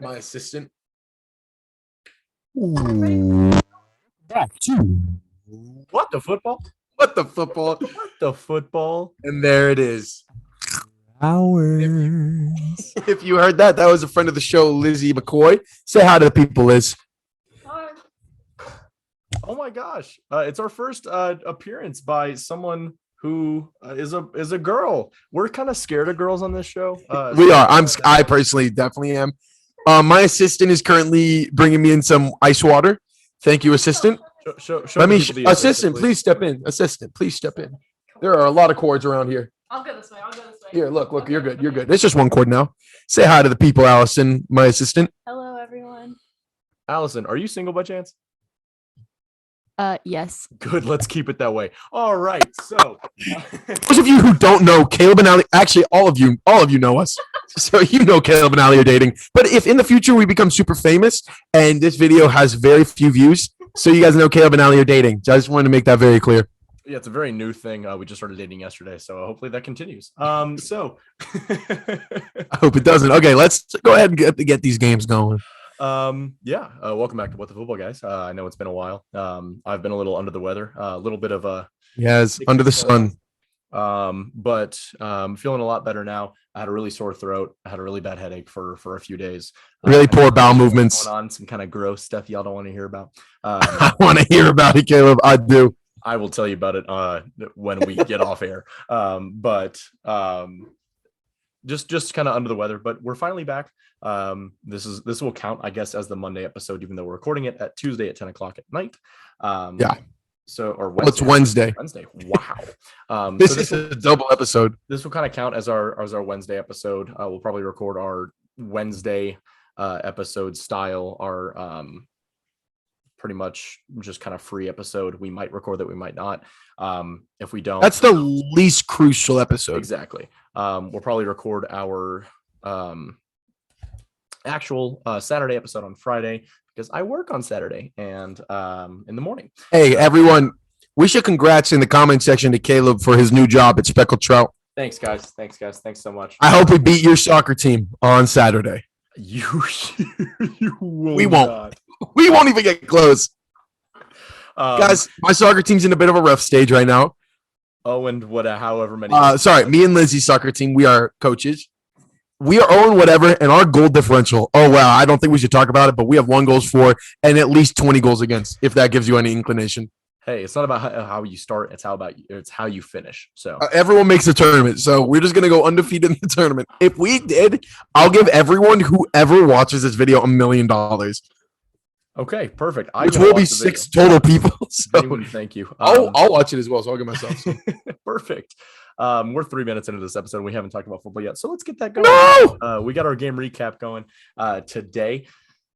My assistant. Back to What the football? What the football? What the football? And there it is. hours. If you heard that, that was a friend of the show, Lizzie McCoy. Say hi to the people, Liz. Oh my gosh! It's our first appearance by someone who is a girl. We're kind of scared of girls on this show. We are. I personally definitely am. My assistant is currently bringing me in some ice water. Thank you, assistant. Show Let me, the assistant, please step in. Assistant, please step in. There are a lot of cords around here. I'll go this way. Here, look, you're good. You're good. It's just one cord now. Say hi to the people, Allison, my assistant. Hello, everyone. Allison, are you single by chance? Yes. Good. Let's keep it that way. All right. So, Those of you who don't know, Caleb and Ali, actually, all of you know us. So you know Caleb and Ali are dating. But if in the future we become super famous and this video has very few views, so you guys know Caleb and Ali are dating. So I just wanted to make that very clear. yeah, it's a very new thing. We just started dating yesterday, so hopefully that continues. So, I hope it doesn't. Okay, let's go ahead and get these games going. welcome back to What the Football, guys. I know it's been a while. I've been a little under the weather, a little bit of a Yes, under the sun. but feeling a lot better now. I had a really sore throat. I had a really bad headache for a few days. Really poor bowel movements. Going on some kind of gross stuff y'all don't want to hear about. I want to hear about it, Caleb. I do. I will tell you about it when we get off air. Just kind of under the weather, but we're finally back. This will count, I guess, as the Monday episode, even though we're recording it at Tuesday at 10 o'clock at night. Yeah. So, or Well, it's Wednesday. Wednesday. Wow. This is a double episode. This will kind of count as our Wednesday episode. We'll probably record our Wednesday episode style, our pretty much just kind of free episode. We might record that, we might not. If we don't, That's the least crucial episode. exactly. We'll probably record our actual Saturday episode on Friday because I work on Saturday and in the morning. Hey, everyone, we should congrats in the comment section to Caleb for his new job at Speckled Trout. Thanks, guys. Thanks so much. I hope we beat your soccer team on Saturday. You will We won't. not. We won't even get close. Um, Guys, my soccer team's in a bit of a rough stage right now. and however many. Sorry, me and Lizzie's soccer team, we are coaches. We are 0 whatever, and our goal differential. Oh, wow. I don't think we should talk about it, but we have 1 goals for and at least 20 goals against, if that gives you any inclination. Hey, it's not about how you start. It's how you finish. So Everyone makes a tournament, so we're just going to go undefeated in the tournament. If we did, I'll give everyone who ever watches this video $1 million, okay, perfect. which will be 6 total people. So Thank you. I'll watch it as well, so I'll give myself some. Perfect. We're 3 minutes into this episode. We haven't talked about football yet, so let's get that going. No! We got our game recap going today,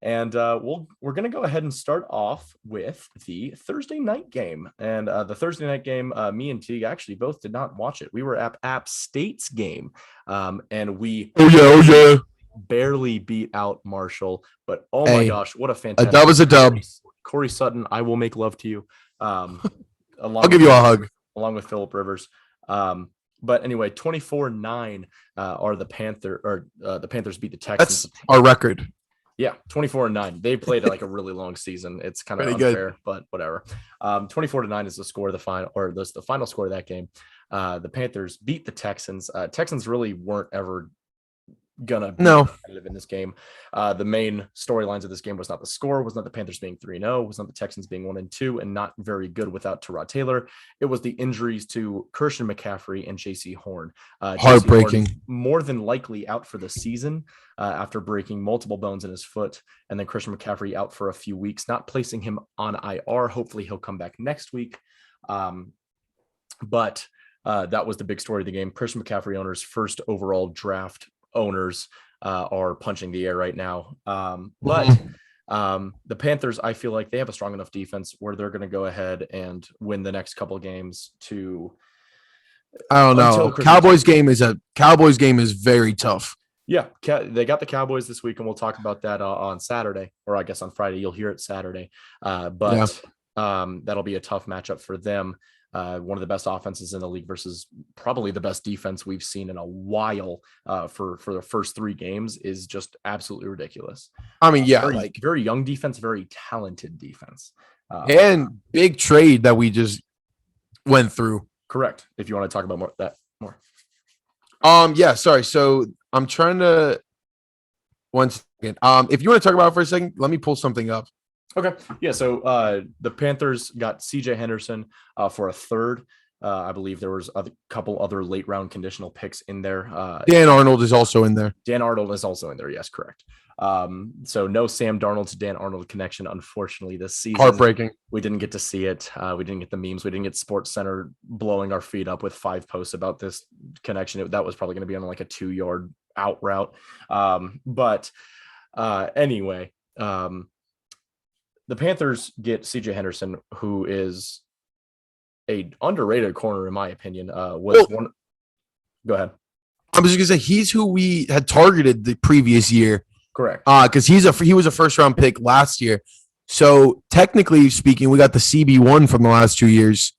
and we're gonna go ahead and start off with the Thursday night game. And the Thursday night game, me and Tadhg actually both did not watch it. We were at App State's game, and we Oh yeah. barely beat out Marshall. But oh my Hey, gosh, what a A fantastic dub is a dub. Corey Sutton, I will make love to you. I'll give you a hug. along with Phillip Rivers. But anyway, 24-9 are the Panthers beat the Texans. That's our record. Yeah, 24-9. They played like a really long season. It's kind of Pretty good. unfair, but whatever. 24-9 is the score of the final, or the final score of that game. The Panthers beat the Texans. Texans really weren't ever gonna be competitive in this game. The main storylines of this game was not the score, was not the Panthers being 3-0, was not the Texans being 1-2 and not very good without Tadhg Taylor. It was the injuries to Christian McCaffrey and JC Horn. Heartbreaking. Horn more than likely out for the season after breaking multiple bones in his foot, and then Christian McCaffrey out for a few weeks, not placing him on IR. Hopefully he'll come back next week. But that was the big story of the game. Christian McCaffrey owners, first overall draft owners, are punching the air right now. But the Panthers, I feel like they have a strong enough defense where they're going to go ahead and win the next couple of games to. I don't know. Cowboys game is very tough. Yeah, they got the Cowboys this week, and we'll talk about that on Saturday, or I guess on Friday. You'll hear it Saturday. That'll be a tough matchup for them. one of the best offenses in the league versus probably the best defense we've seen in a while for the first 3 games is just absolutely ridiculous. I mean, yeah, very young defense, very talented defense. And big trade that we just went through. Correct. If you want to talk about more. Yeah, sorry. So I'm trying to one second. If you want to talk about it for a second, let me pull something up. Okay. Yeah. So the Panthers got CJ Henderson for a third. I believe there was a couple other late round conditional picks in there. Dan Arnold is also in there. Dan Arnold is also in there. Yes, correct. So no Sam Darnold to Dan Arnold connection, unfortunately, this season. Heartbreaking. We didn't get to see it. We didn't get the memes. We didn't get Sports Center blowing our feet up with 5 posts about this connection. That was probably going to be on like a 2-yard out route. Anyway, the Panthers get CJ Henderson, who is a underrated corner, in my opinion. Go ahead. I was just gonna say he's who we had targeted the previous year. Correct. Because he was a first round pick last year. So technically speaking, we got the CB1 from the last 2 years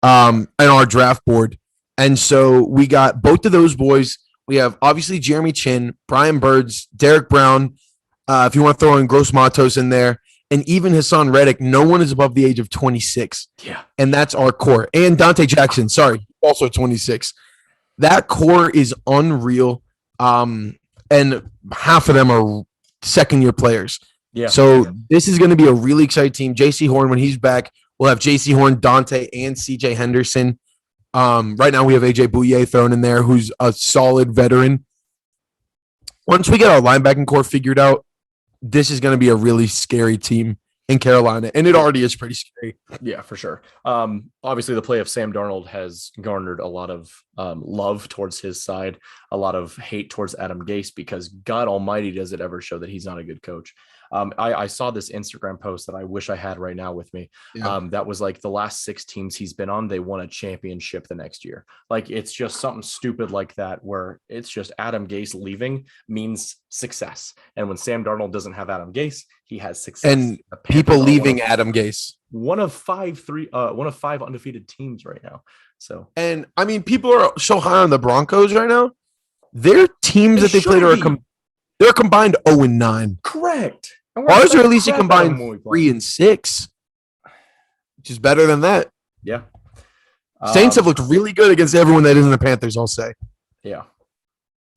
in our draft board. And so we got both of those boys. We have obviously Jeremy Chin, Brian Birds, Derek Brown. If you want to throw in Gross Matos in there, and even Hassan Reddick, no one is above the age of 26. Yeah. And that's our core. And Dante Jackson, sorry, also 26. That core is unreal. And half of them are second-year players. Yeah. So this is going to be a really exciting team. JC Horn, when he's back, we'll have JC Horn, Dante, and CJ Henderson. Right now we have AJ Bouye thrown in there, who's a solid veteran. Once we get our linebacking core figured out, this is going to be a really scary team in Carolina, and it already is pretty scary. Yeah, for sure. Obviously, the play of Sam Darnold has garnered a lot of love towards his side, a lot of hate towards Adam Gase, because God almighty, does it ever show that he's not a good coach. I saw this Instagram post that I wish I had right now with me. Yeah. That was like the last 6 teams he's been on, they won a championship the next year. Like, it's just something stupid like that, where it's just Adam Gase leaving means success. And when Sam Darnold doesn't have Adam Gase, he has success. And people leaving Adam Gase. One of 5 undefeated teams right now. So, and I mean, people are so high on the Broncos right now. Their teams that they played they're combined 0-9. Correct. Ours are at least a combined 3-6, which is better than that. Yeah. Saints have looked really good against everyone that isn't the Panthers, I'll say. Yeah.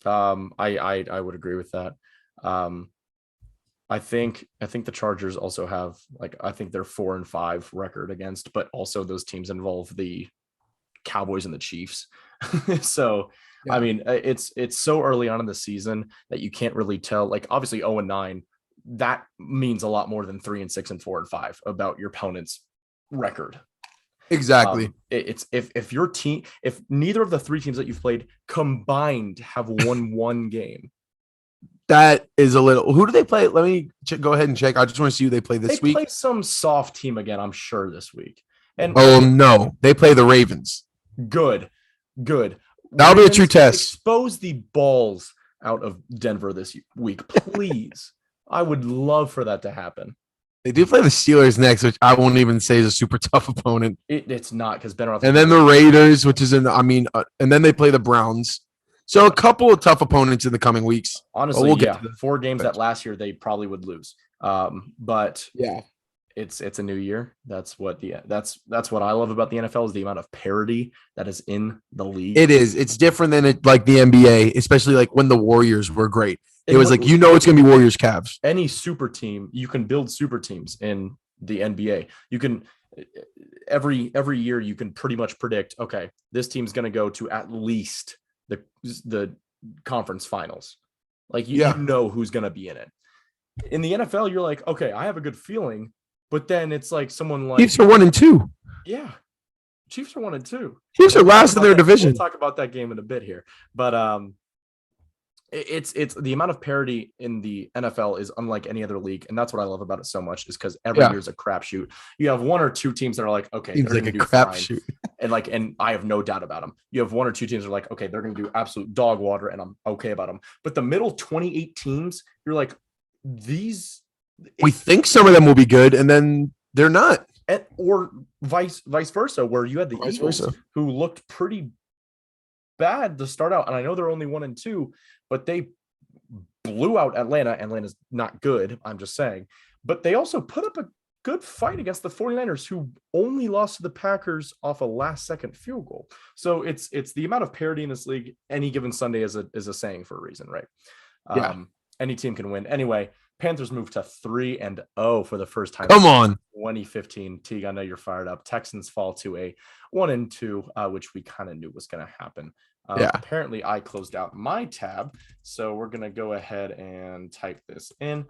I would agree with that. I think the Chargers also have, like, I think they're 4-5 record against, but also those teams involve the Cowboys and the Chiefs. So, yeah. I mean, it's so early on in the season that you can't really tell. Like, obviously 0-9, that means a lot more than 3-6 and 4-5 about your opponent's record. Exactly. It's if your team, if neither of the 3 teams that you've played combined have won 1 game. That is a little. Who do they play? Let me go ahead and check. I just want to see who they play this week. They play some soft team again, I'm sure, this week. And no, they play the Ravens. Good. That'll be a true test. Expose the balls out of Denver this week, please. I would love for that to happen. They do play the Steelers next, which I won't even say is a super tough opponent. It's not, because Ben Roethlisberger. And then the Raiders, which is and then they play the Browns. So a couple of tough opponents in the coming weeks. Honestly, we'll get to 4 games that last year they probably would lose. But yeah, it's a new year. That's what I love about the NFL, is the amount of parity that is in the league. It is. It's different than it, like the NBA, especially like when the Warriors were great. It was like, it's going to be Warriors Cavs. Any super team, you can build super teams in the NBA. You can every year you can pretty much predict, okay, this team's going to go to at least the conference finals. Like you know who's going to be in it. In the NFL, you're like, okay, I have a good feeling, but then it's like someone like Chiefs are 1-2. Yeah, Chiefs are 1-2. Chiefs are last in their division. We'll talk about that game in a bit here, but it's the amount of parity in the NFL is unlike any other league, and that's what I love about it so much, is because every year is a crapshoot. You have 1 or 2 teams that are like, okay, seems like a crapshoot, and I have no doubt about them. You have 1 or 2 teams that are like, okay, they're going to do absolute dog water, and I'm okay about them. But the middle 28 teams, you're like, we think some of them will be good, and then they're not. or vice versa, where you had the Eagles who looked pretty bad to start out, and I know they're only 1-2, but they blew out Atlanta. Atlanta's not good, I'm just saying, but they also put up a good fight against the 49ers, who only lost to the Packers off a last-second field goal. So it's the amount of parity in this league. Any given Sunday is a saying for a reason, right? Yeah. Any team can win. Anyway, Panthers moved to 3-0 for the first time. Come on. 2015. Teague, I know you're fired up. Texans fall to a 1-2, which we kind of knew was going to happen. Apparently, I closed out my tab, so we're going to go ahead and type this in,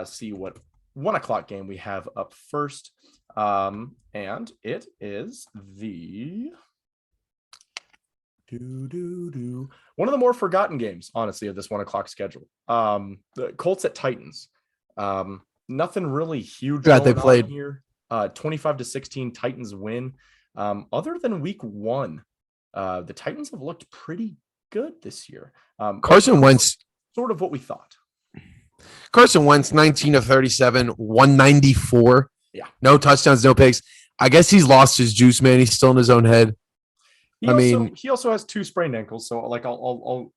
see what 1 o'clock game we have up first. And it is the one of the more forgotten games, honestly, of this 1 o'clock schedule. The Colts at Titans. Nothing really huge that they played on here. 25-16 Titans win. Other than week 1, the Titans have looked pretty good this year. Carson Wentz, sort of what we thought. Carson Wentz, 19 of 37, 194. Yeah. No touchdowns, no picks. I guess he's lost his juice, man. He's still in his own head. He also has 2 sprained ankles, so like I'll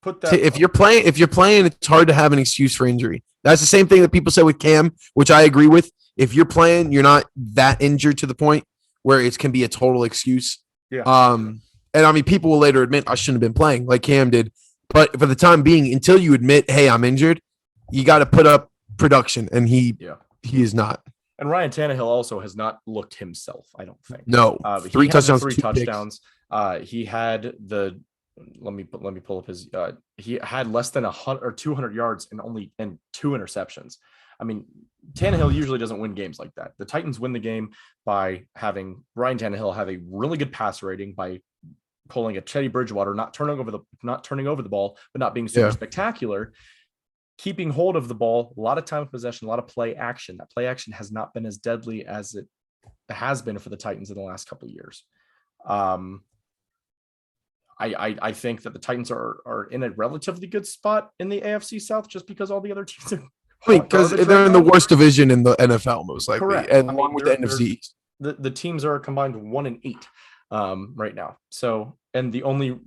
put that. If you're playing, it's hard to have an excuse for injury. That's the same thing that people say with Cam, which I agree with. If you're playing, you're not that injured to the point where it can be a total excuse. Yeah. And I mean, people will later admit I shouldn't have been playing like Cam did, but for the time being, until you admit, hey, I'm injured, you got to put up production, and he is not. And Ryan Tannehill also has not looked himself, I don't think. No, 3 touchdowns, 3 touchdowns. Picks. He had let me pull up his. He had less than 100 or 200 yards and 2 interceptions. I mean, Tannehill usually doesn't win games like that. The Titans win the game by having Ryan Tannehill have a really good pass rating, by pulling a Teddy Bridgewater, not turning over the ball, but not being super spectacular. Keeping hold of the ball, a lot of time of possession, a lot of play action. That play action has not been as deadly as it has been for the Titans in the last couple of years. I think that the Titans are in a relatively good spot in the AFC South, just because all the other teams are. Because they're in the worst division in the NFL, most likely. Correct. And along with the NFC. The teams are combined 1-8 right now. So, and the only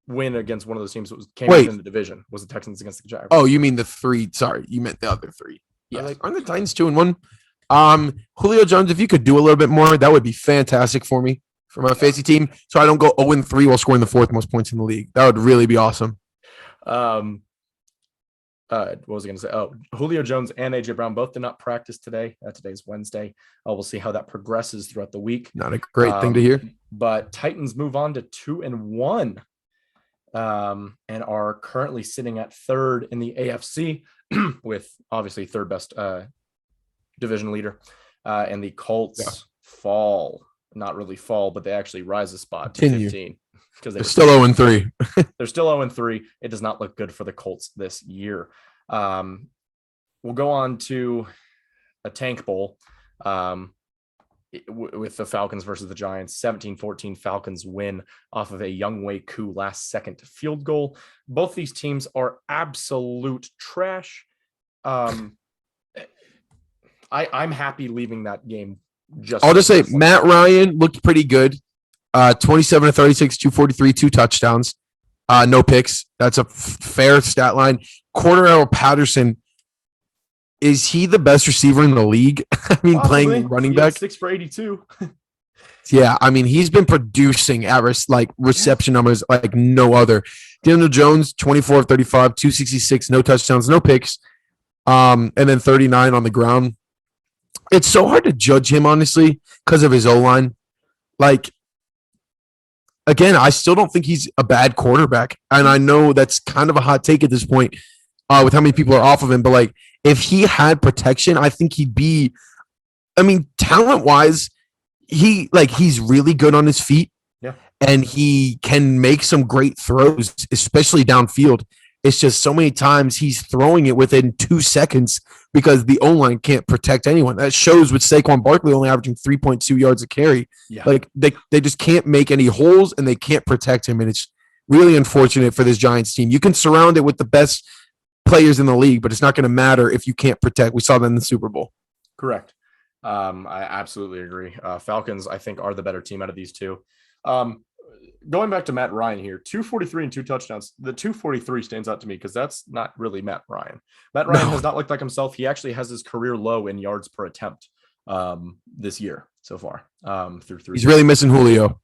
win against one of those teams that came in the division was the Texans against the Jags. Oh, you mean the 3? Sorry, you meant the other 3. Yeah, aren't the Titans 2-1? Julio Jones, if you could do a little bit more, that would be fantastic for me, for my fantasy team, so I don't go 0-3 while scoring the 4th most points in the league. That would really be awesome. What was I going to say? Oh, Julio Jones and AJ Brown both did not practice today. Today's Wednesday. We'll see how that progresses throughout the week. Not a great thing to hear. But Titans move on to 2-1, and are currently sitting at 3rd in the AFC with obviously 3rd best division leader. And the Colts fall, not really fall, but they actually rise a spot to 15. Because they're still 0-3. They're still 0-3. It does not look good for the Colts this year. We'll go on to a tank bowl with the Falcons versus the Giants. 17-14 Falcons win off of a Younghoe Koo last-second field goal. Both these teams are absolute trash. I'm happy leaving that game. I'll just say Matt Ryan looked pretty good. 27 36, 243, 2 touchdowns, no picks. That's a fair stat line. Cordarrelle Patterson, is he the best receiver in the league? I mean, possibly. Playing running back. 6 for 82. Yeah, I mean, he's been producing at reception numbers like no other. Daniel Jones, 24 of 35, 266, no touchdowns, no picks, and then 39 on the ground. It's so hard to judge him, honestly, because of his O-line. Again, I still don't think he's a bad quarterback. And I know that's kind of a hot take at this point with how many people are off of him. But, if he had protection, I think he'd be – I mean, talent-wise, he's really good on his feet. Yeah. And he can make some great throws, especially downfield. It's just so many times he's throwing it within 2 seconds because the O-line can't protect anyone. That shows with Saquon Barkley only averaging 3.2 yards a carry. Yeah. They just can't make any holes and they can't protect him. And it's really unfortunate for this Giants team. You can surround it with the best players in the league, but it's not going to matter if you can't protect. We saw that in the Super Bowl. Correct. I absolutely agree. Falcons, I think, are the better team out of these two. Um, Going back to Matt Ryan here, 243 and 2 touchdowns. The 243 stands out to me because that's not really Matt Ryan. Matt Ryan has not looked like himself. He actually has his career low in yards per attempt this year so far. Through 3. He's really missing Julio.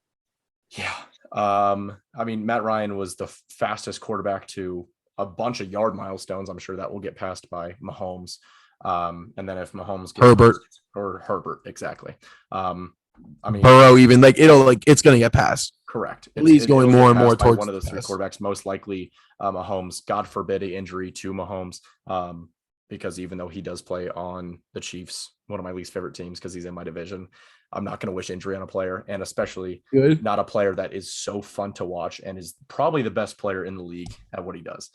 Yeah. I mean, Matt Ryan was the fastest quarterback to a bunch of yard milestones. I'm sure that will get passed by Mahomes. And then if Mahomes gets Herbert, exactly. I mean, Burrow, even it's going to get passed. Correct. He's going more and more towards one of those three quarterbacks, most likely Mahomes. God forbid an injury to Mahomes, because even though he does play on the Chiefs, one of my least favorite teams, because he's in my division, I'm not going to wish injury on a player, and especially not a player that is so fun to watch and is probably the best player in the league at what he does.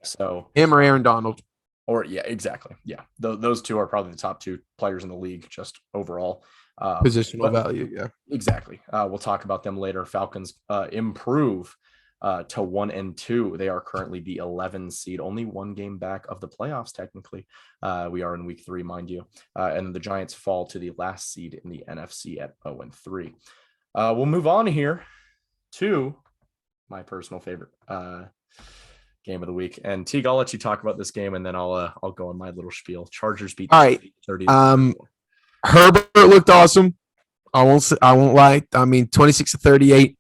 So him or Aaron Donald. Or yeah, exactly. Yeah, those two are probably the top 2 players in the league, just overall. Positional value, yeah. Exactly. We'll talk about them later. Falcons improve to 1-2. They are currently the 11 seed, only 1 game back of the playoffs, technically. We are in week 3, mind you. And the Giants fall to the last seed in the NFC at 0-3. We'll move on here to my personal favorite game of the week. And Teague, I'll let you talk about this game, and then I'll go on my little spiel. Chargers beat. All right. 30. Herbert looked awesome. I won't lie. I mean, 26-38,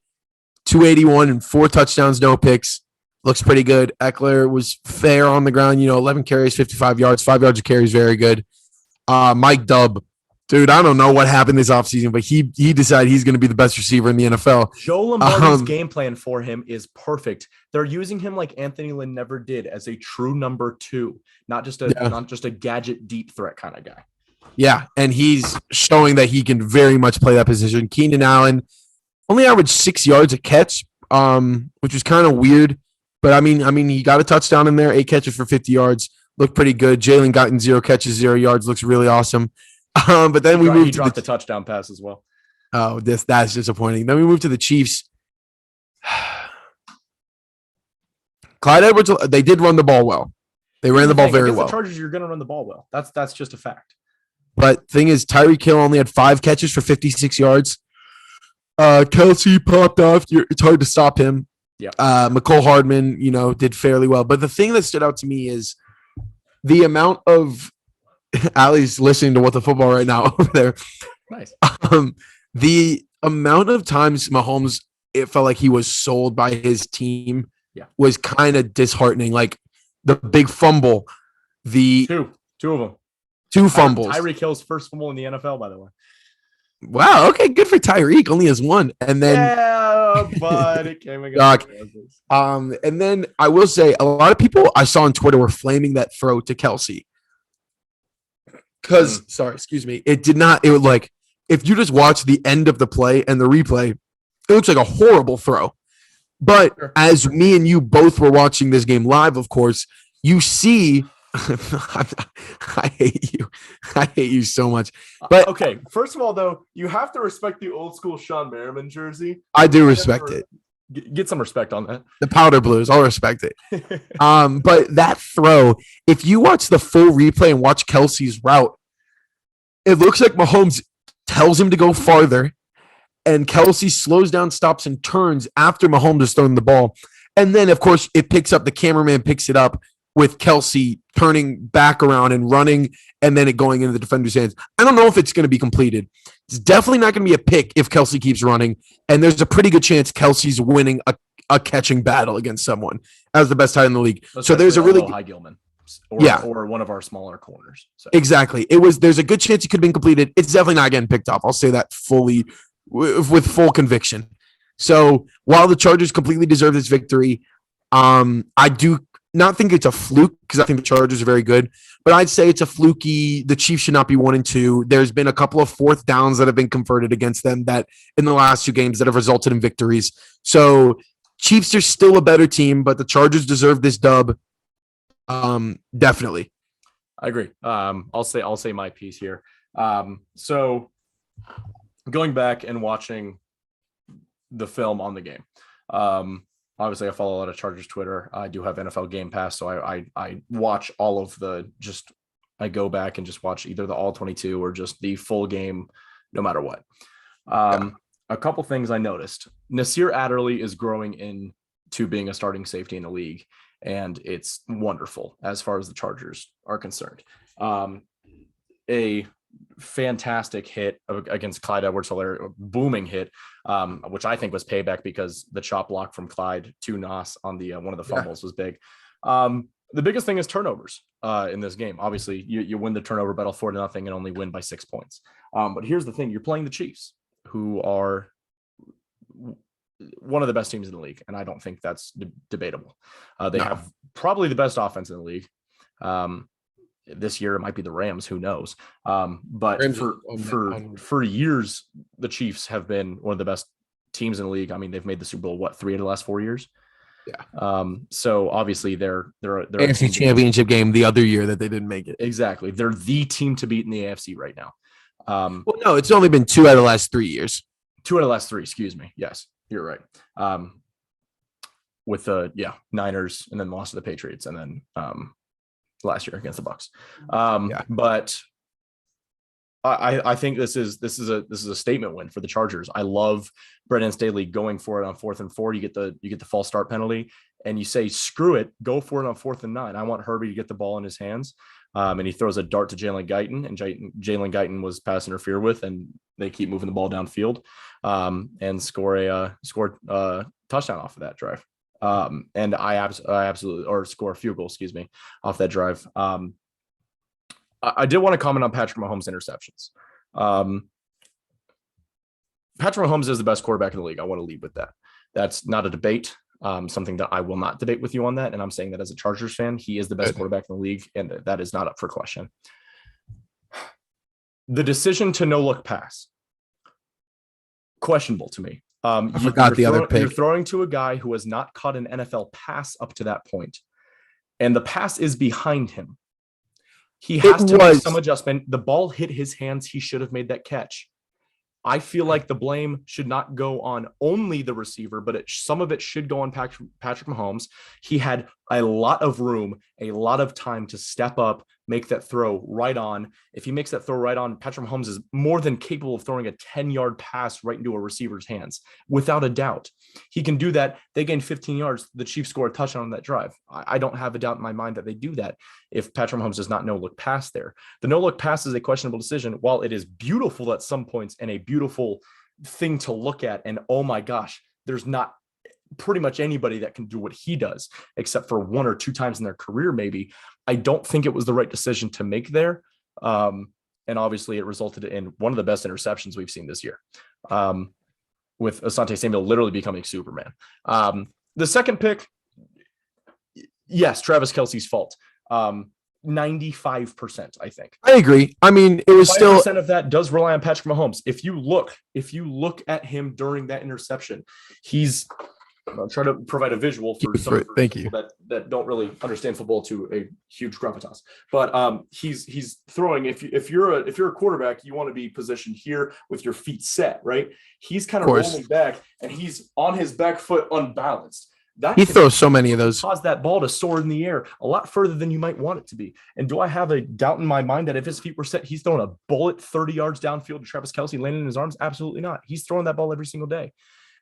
281 and 4 touchdowns, no picks. Looks pretty good. Eckler was fair on the ground. 11 carries, 55 yards, 5 yards of carries, very good. Mike Dubb, dude, I don't know what happened this offseason, but he decided he's going to be the best receiver in the NFL. Joe Lombardi's game plan for him is perfect. They're using him like Anthony Lynn never did, as a true number 2, not just a gadget deep threat kind of guy. Yeah, and he's showing that he can very much play that position. Keenan Allen only averaged 6 yards a catch, which was kind of weird. But I mean, he got a touchdown in there, 8 catches for 50 yards. Looked pretty good. Jalen got in 0 catches, 0 yards. Looks really awesome. But then he dropped the touchdown pass as well. Oh, that's disappointing. Then we moved to the Chiefs. Clyde Edwards, they did run the ball well. They ran the ball very well. The Chargers, you're going to run the ball well. That's just a fact. But thing is, Tyreek Hill only had 5 catches for 56 yards. Kelsey popped off. It's hard to stop him. Yeah. McCole Hardman, did fairly well. But the thing that stood out to me is the amount of Allie's listening to What the Football right now over there. Nice. The amount of times Mahomes, it felt like he was sold by his team was kind of disheartening. Like the big fumble, two of them. 2 fumbles. Tyreek Hill's first fumble in the NFL, by the way. Wow. Okay. Good for Tyreek. Only has 1. And then, but it came against and then I will say a lot of people I saw on Twitter were flaming that throw to Kelsey. Because, it did not. It was like, if you just watch the end of the play and the replay, it looks like a horrible throw. But as me and you both were watching this game live, of course, you see. I hate you. I hate you so much. But okay, first of all, though, you have to respect the old school Sean Merriman jersey. I do respect it. Get some respect on that. The powder blues, I'll respect it. But that throw, if you watch the full replay and watch Kelsey's route, it looks like Mahomes tells him to go farther, and Kelsey slows down, stops, and turns after Mahomes has thrown the ball. And then, of course, it picks up. The cameraman picks it up with Kelsey turning back around and running, and then it going into the defender's hands. I don't know if it's going to be completed. It's definitely not going to be a pick if Kelsey keeps running, and there's a pretty good chance Kelsey's winning a catching battle against someone as the best tight in the league. So there's a really high Gilman, or one of our smaller corners. So. Exactly. There's a good chance it could have been completed. It's definitely not getting picked off. I'll say that fully with full conviction. So while the Chargers completely deserve this victory, I do not think it's a fluke because I think the Chargers are very good, but I'd say it's a fluky. The Chiefs should not be 1-2. There's been a couple of 4th downs that have been converted against them that in the last 2 games that have resulted in victories. So Chiefs are still a better team, but the Chargers deserve this dub. Definitely. I agree. I'll say my piece here. So going back and watching the film on the game, obviously, I follow a lot of Chargers Twitter. I do have NFL Game Pass, so I watch all of the just I go back and just watch either the all 22 or just the full game, no matter what. A couple things I noticed. Nasir Adderley is growing into being a starting safety in the league, and it's wonderful as far as the Chargers are concerned. A fantastic hit against Clyde Edwards-Helaire, booming hit, which I think was payback because the chop block from Clyde to Nas on the one of the fumbles was big. The biggest thing is turnovers in this game. Obviously, you win the turnover battle 4-0 and only win by 6 points. But here's the thing: you're playing the Chiefs, who are one of the best teams in the league, and I don't think that's debatable. They have probably the best offense in the league. This year it might be the Rams, who knows? But for years, the Chiefs have been one of the best teams in the league. I mean, they've made the Super Bowl 3 of the last 4 years. Yeah. So obviously they're AFC Championship game the other year that they didn't make it. Exactly. They're the team to beat in the AFC right now. Well, no, it's only been 2 out of the last 3 years. 2 out of the last 3, excuse me. Yes, you're right. With the Niners and then lost to the Patriots and then last year against the Bucks. But I think this is a statement win for the Chargers. I love Brendan Staley going for it on 4th and 4. You get the false start penalty, and you say screw it, go for it on 4th and 9. I want Herbie to get the ball in his hands, and he throws a dart to Jalen Guyton, and Jalen Guyton was pass interfered with, and they keep moving the ball downfield, and score a touchdown off of that drive. And I absolutely, or score a field goal, excuse me, off that drive. I did want to comment on Patrick Mahomes' interceptions. Patrick Mahomes is the best quarterback in the league. I want to lead with that. That's not a debate. Something that I will not debate with you on that. And I'm saying that as a Chargers fan, he is the best quarterback in the league, and that is not up for question. The decision to no look pass, questionable to me. I forgot the other pick. You're throwing to a guy who has not caught an NFL pass up to that point, and the pass is behind him. He has to make some adjustment. The ball hit his hands. He should have made that catch. I feel like the blame should not go on only the receiver, but some of it should go on Patrick Mahomes. He had a lot of room, a lot of time to step up, make that throw right on. If he makes that throw right on, Patrick Mahomes is more than capable of throwing a 10-yard pass right into a receiver's hands, without a doubt. He can do that. They gained 15 yards. The Chiefs score a touchdown on that drive. I don't have a doubt in my mind that they do that if Patrick Mahomes does not no-look pass there. The no-look pass is a questionable decision. While it is beautiful at some points and a beautiful thing to look at, and oh my gosh, there's not pretty much anybody that can do what he does, except for 1 or 2 times in their career, maybe. I don't think it was the right decision to make there. And obviously it resulted in one of the best interceptions we've seen this year, with Asante Samuel literally becoming Superman. The second pick, yes, Travis Kelce's fault. 95%, I think. I agree. I mean, it was still 5% of that does rely on Patrick Mahomes. If you look at him during that interception, I'll try to provide a visual for some people that don't really understand football to a huge gravitas. But he's throwing. If you're a quarterback, you want to be positioned here with your feet set, right? He's kind of rolling back, and he's on his back foot unbalanced. He throws so many of those. Cause that ball to soar in the air a lot further than you might want it to be. And do I have a doubt in my mind that if his feet were set, he's throwing a bullet 30 yards downfield to Travis Kelce landing in his arms? Absolutely not. He's throwing that ball every single day.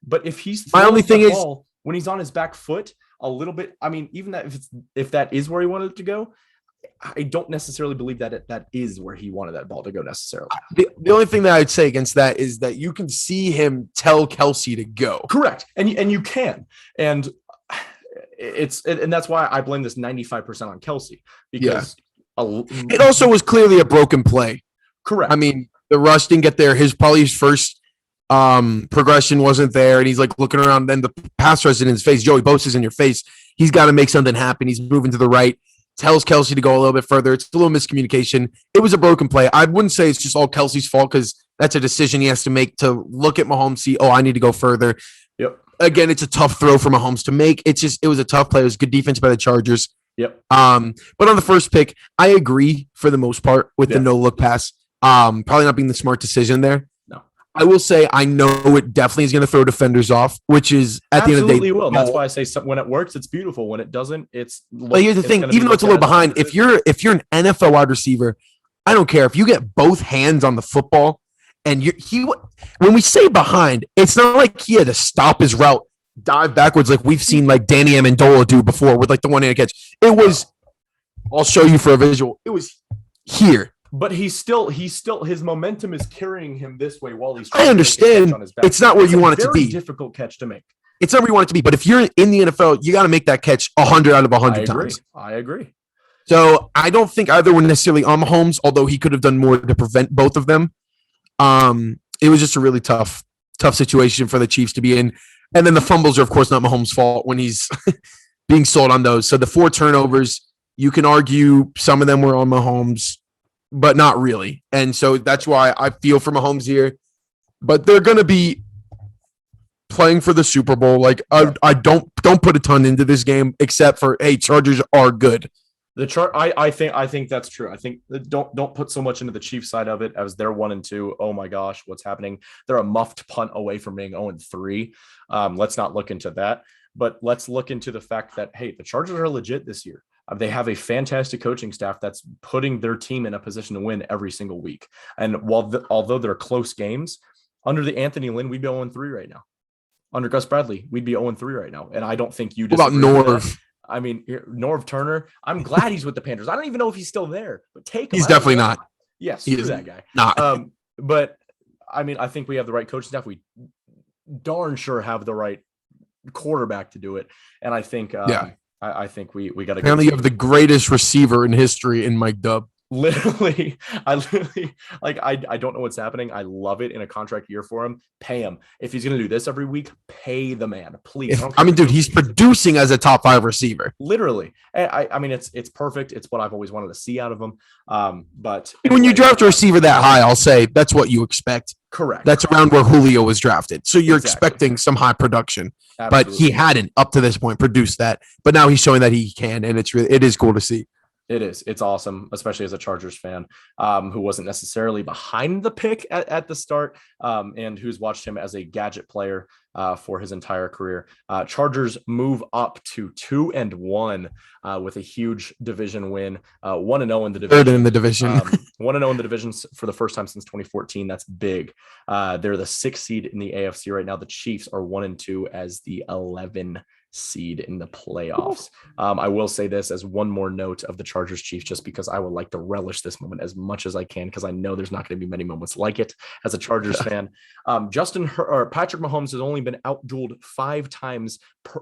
But if he's my only thing is when he's on his back foot a little bit, I mean, even that if that is where he wanted it to go, I don't necessarily believe that that is where he wanted that ball to go necessarily. The only thing that I'd say against that is that you can see him tell Kelce to go. Correct, and you can, and that's why I blame this 95% on Kelce, because it also was clearly a broken play. Correct. I mean, the rush didn't get there. His first progression wasn't there, and he's like looking around. Then the pass rush in his face. Joey Bosa's in your face. He's got to make something happen. He's moving to the right. Tells Kelce to go a little bit further. It's a little miscommunication. It was a broken play. I wouldn't say it's just all Kelce's fault, because that's a decision he has to make to look at Mahomes, see, I need to go further. Yep. Again, it's a tough throw for Mahomes to make. It was a tough play. It was good defense by the Chargers. Yep. But on the first pick, I agree for the most part with the no look pass. Probably not being the smart decision there. No. I will say I know it definitely is going to throw defenders off, which is at the end of the day. Will. That's why I say when it works, it's beautiful. When it doesn't, But here's the thing: even though it's a little behind, if you're an NFL wide receiver, I don't care if you get both hands on the football, and when we say behind, it's not like he had to stop his route, dive backwards like we've seen like Danny Amendola do before with like the one-handed catch. It was. I'll show you for a visual. It was here. But he's still his momentum is carrying him this way while he's. I understand. It's not where you want it to be. Difficult catch to make. It's not where you want it to be. But if you're in the NFL, you got to make that catch 100 out of 100 times. I agree. So I don't think either were necessarily on Mahomes, although he could have done more to prevent both of them. It was just a really tough situation for the Chiefs to be in. And then the fumbles are, of course, not Mahomes' fault when he's being sold on those. So the 4 turnovers, you can argue some of them were on Mahomes, but not really. And so that's why I feel for Mahomes here. But they're going to be playing for the Super Bowl. Like I don't put a ton into this game except for, hey, Chargers are good. I think that's true. I think don't put so much into the Chiefs side of it as they're 1-2. Oh my gosh, what's happening? They're a muffed punt away from being 0-3. Let's not look into that, but let's look into the fact that, hey, the Chargers are legit this year. They have a fantastic coaching staff that's putting their team in a position to win every single week. And although they're close games, under the Anthony Lynn, we'd be 0-3 right now. Under Gus Bradley, we'd be 0-3 right now. And I don't think you disagree. What about Norv? I mean, Norv Turner, I'm glad he's with the Panthers. I don't even know if he's still there, but take him. He's definitely not. Yes, he's that guy. Not. But I mean, I think we have the right coaching staff. We darn sure have the right quarterback to do it. And I think, I think we got to. Apparently, you have the greatest receiver in history in Mike Dubb. I don't know what's happening. I love it in a contract year for him. Pay him. If he's going to do this every week, pay the man, please. Dude, he's producing as a top 5 receiver. Literally. I mean, it's perfect. It's what I've always wanted to see out of him. But when you draft a receiver that high, I'll say that's what you expect. Correct. That's around where Julio was drafted. So you're expecting some high production. Absolutely. But he hadn't up to this point produced that. But now he's showing that he can, and it is cool to see. It is. It's awesome, especially as a Chargers fan who wasn't necessarily behind the pick at the start and who's watched him as a gadget player for his entire career. Chargers move up to 2-1 with a huge division win, 1-0 in the division. Third in the division. 1-0 in the division for the first time since 2014. That's big. They're the 6th seed in the AFC right now. The Chiefs are 1-2 as the 11 seed in the playoffs. I will say this as one more note of the Chargers Chiefs, just because I would like to relish this moment as much as I can, because I know there's not going to be many moments like it as a Chargers fan. Patrick Mahomes has only been outdueled 5 times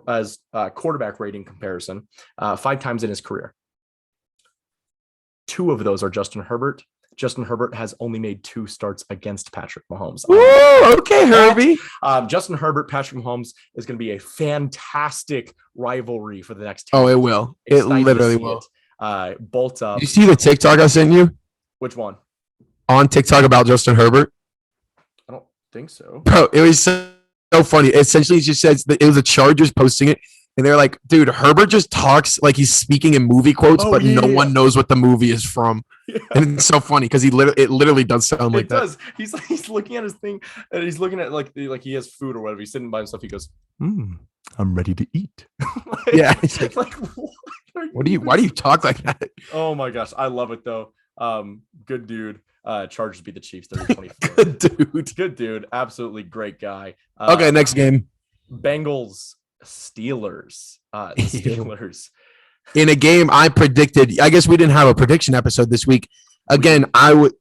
as quarterback rating comparison, 5 times in his career. 2 of those are Justin Herbert. Justin Herbert has only made 2 starts against Patrick Mahomes. Okay, Herbie. Justin Herbert, Patrick Mahomes is going to be a fantastic rivalry for the next 10 years. It will. It literally will. Bolt up. You see the TikTok I sent you? Which one? On TikTok about Justin Herbert? I don't think so. Bro, it was so funny. Essentially, it just says that it was the Chargers posting it. And they're like, dude, Herbert just talks like he's speaking in movie quotes, but no one knows what the movie is from. Yeah. And it's so funny because it literally does sound like that. It does. He's looking at his thing and he's looking at like he has food or whatever. He's sitting by himself. He goes, I'm ready to eat. Yeah. Why do you talk like that? Oh my gosh. I love it though. Good dude. Chargers beat the Chiefs 30-24. Good dude. Absolutely great guy. Okay. Next game. Bengals Steelers. Steelers. In a game I predicted, I guess we didn't have a prediction episode this week. Again,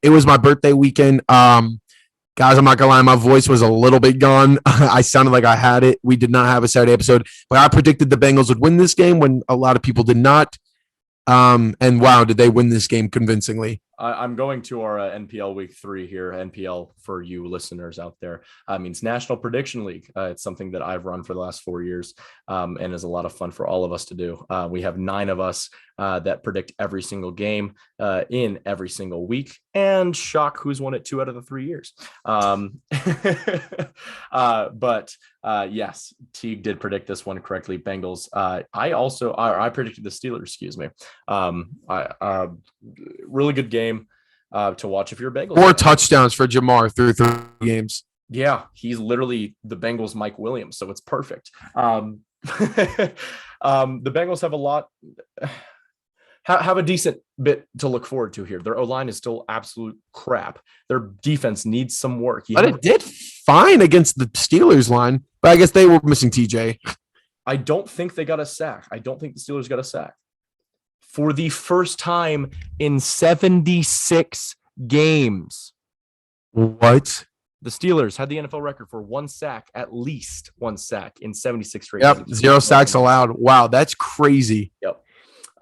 it was my birthday weekend. Guys, I'm not gonna lie, my voice was a little bit gone. I sounded like I had it. We did not have a Saturday episode, but I predicted the Bengals would win this game when a lot of people did not. And wow, did they win this game convincingly? I'm going to our NPL week 3 here. NPL for you listeners out there means National Prediction League. It's something that I've run for the last 4 years and is a lot of fun for all of us to do. We have 9 of us that predict every single game in every single week, and shock who's won it 2 out of the 3 years. But yes, Tadhg did predict this one correctly. Bengals. I predicted the Steelers. Excuse me. Really good game to watch if you're a Bengals. 4 touchdowns for Jamar through 3 games. Yeah, he's literally the Bengals Mike Williams, so it's perfect. The Bengals have a lot have a decent bit to look forward to here. Their O-line is still absolute crap. Their defense needs some work. But it did fine against the Steelers line, but I guess they were missing TJ. I don't think they got a sack. I don't think the Steelers got a sack. For the first time in 76 games. What? The Steelers had the NFL record for one sack, at least one sack in 76 straight Yep, games. 0 sacks allowed. Wow, that's crazy. Yep.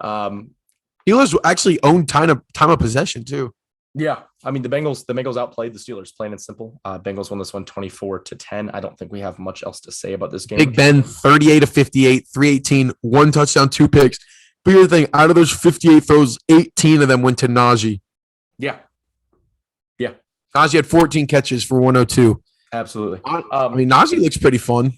Steelers actually owned time of possession too. Yeah, I mean the Bengals outplayed the Steelers, plain and simple. Bengals won this one 24-10. I don't think we have much else to say about this game. Big Ben 38 of 58, 318, 1 touchdown, 2 picks. But here's the thing: out of those 58 throws, 18 of them went to Najee. Yeah. Najee had 14 catches for 102. Absolutely. I mean, Najee looks pretty fun.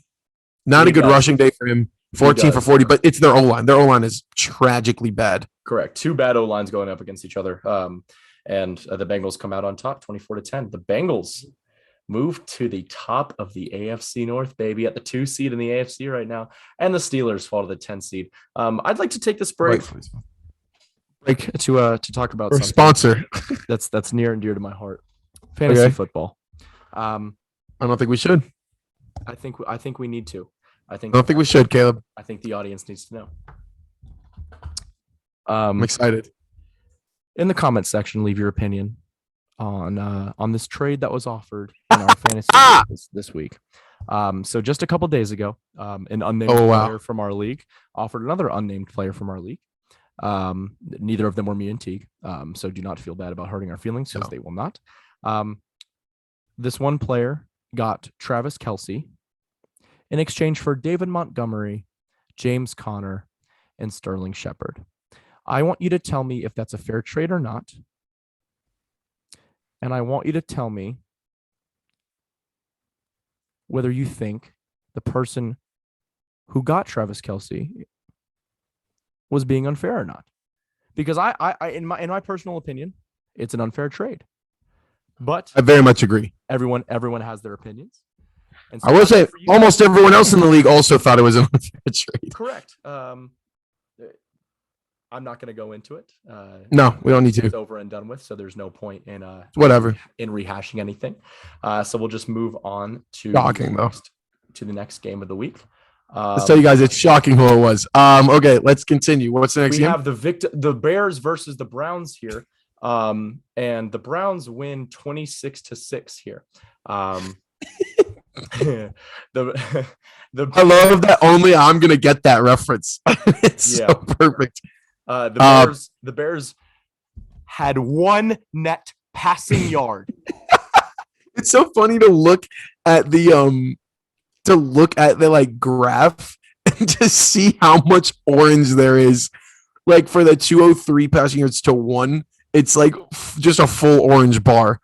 Not a good rushing day for him. 14 for 40, but it's their O-line. Their O-line is tragically bad. Correct. Two bad O-lines going up against each other. And the Bengals come out on top 24-10. The Bengals move to the top of the AFC North, baby, at the 2 seed in the AFC right now. And the Steelers fall to the 10 seed. I'd like to take this break to talk about Or something sponsor. that's near and dear to my heart. Fantasy football. I don't think we should. I think we need to. I don't think we should, Caleb. I think the audience needs to know. I'm excited. In the comments section, leave your opinion on this trade that was offered in our fantasy this week. So just a couple days ago, an unnamed player from our league offered another unnamed player from our league. Neither of them were me and Teague. So do not feel bad about hurting our feelings, because they will not. This one player got Travis Kelce in exchange for David Montgomery, James Conner, and Sterling Shepard. I want you to tell me if that's a fair trade or not. And I want you to tell me whether you think the person who got Travis Kelce was being unfair or not. Because I in my personal opinion, it's an unfair trade. But I very much agree. Everyone has their opinions. And so I will say almost everyone else in the league also thought it was an unfair trade. Correct. I'm not going to go into it. No, we don't need to. It's over and done with, so there's no point in whatever in rehashing anything. So we'll just move on to the next game of the week. Let's tell you guys, it's shocking who it was. Okay, let's continue. What's the next game? We have the Bears versus the Browns here. And the Browns win 26-6 here. I love that only I'm gonna get that reference. It's so perfect. The Bears had one net passing yard. It's so funny to look at the like graph and to see how much orange there is. Like for the 203 passing yards to 1, it's like just a full orange bar.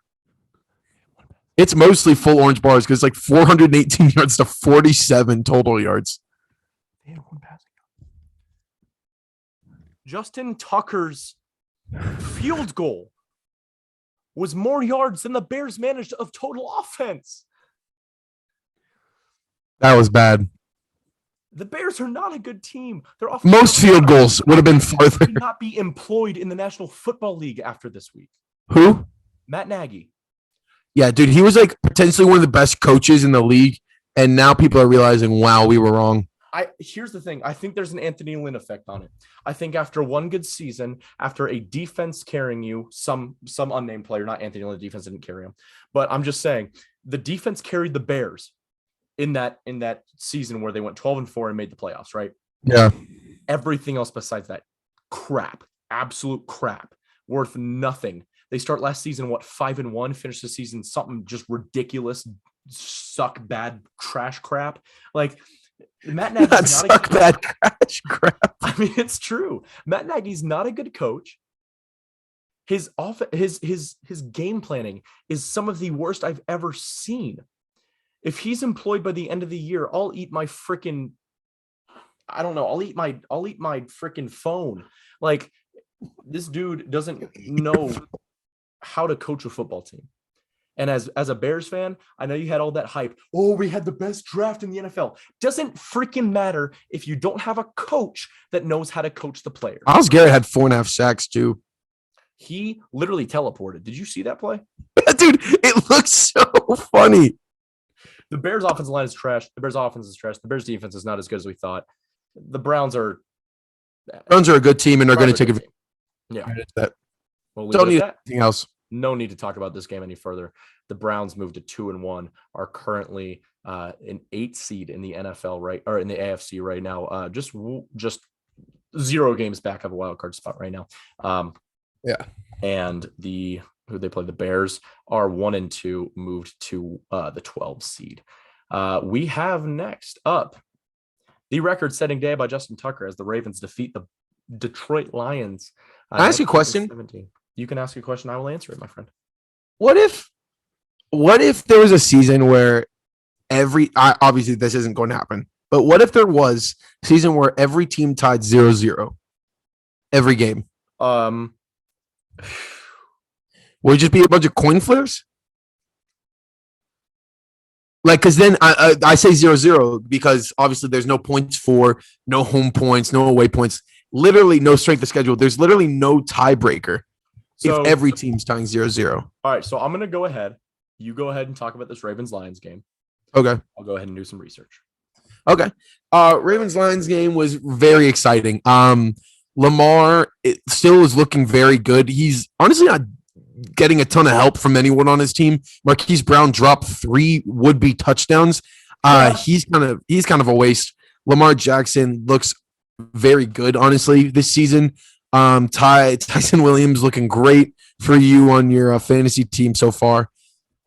It's mostly full orange bars because it's like 418 yards to 47 total yards. They had one passing yard. Justin Tucker's field goal was more yards than the Bears managed of total offense. That was bad. The Bears are not a good team. Most field goals would have been farther. Could not be employed in the National Football League after this week. Who? Matt Nagy. Yeah, dude, he was like potentially one of the best coaches in the league, and now people are realizing, wow, we were wrong. Here's the thing. I think there's an Anthony Lynn effect on it. I think after one good season, after a defense carrying you, some unnamed player, not Anthony Lynn, the defense didn't carry him, but I'm just saying the defense carried the Bears in that season where they went 12-4 and made the playoffs, right? Yeah. Everything else besides that, crap, absolute crap, worth nothing. They start last season, 5-1, finish the season something just ridiculous, suck bad trash crap. Like Matt Nagy's not bad trash crap. I mean, it's true. Matt Nagy's not a good coach. His game planning is some of the worst I've ever seen. If he's employed by the end of the year, I'll eat my freaking freaking phone. Like, this dude doesn't know how to coach a football team. And as a Bears fan, I know you had all that hype. Oh, we had the best draft in the NFL. Doesn't freaking matter if you don't have a coach that knows how to coach the players. Myles Garrett had 4.5 sacks too. He literally teleported. Did you see that play? Dude, it looks so funny. The Bears offensive line is trash. The Bears offense is trash. The Bears defense is not as good as we thought. The Browns are a good team, and they're going to take it. Yeah. That. We'll Don't need anything else. No need to talk about this game any further. The Browns moved to 2-1, are currently an 8 seed in the NFL, right? Or in the AFC right now. Just 0 games back of a wild card spot right now. And who they play, the Bears, are 1-2, moved to the 12 seed. We have next up the record-setting day by Justin Tucker as the Ravens defeat the Detroit Lions. Can I ask you a question? 17. You can ask a question. I will answer it, my friend. What if there was a season where obviously this isn't going to happen, but what if there was a season where every team tied 0-0 every game? Would it just be a bunch of coin flips? Like, because then I say 0-0 because obviously there's no points for no home points, no away points, literally no strength of schedule. There's literally no tiebreaker if every team's tying 0-0. All right, so I'm going to go ahead. You go ahead and talk about this Ravens-Lions game. Okay. I'll go ahead and do some research. Okay. Ravens-Lions game was very exciting. Lamar still is looking very good. He's honestly not getting a ton of help from anyone on his team. Marquise Brown dropped 3 would-be touchdowns. He's kind of a waste. Lamar Jackson looks very good, honestly, this season. Tyson Williams looking great for you on your fantasy team so far.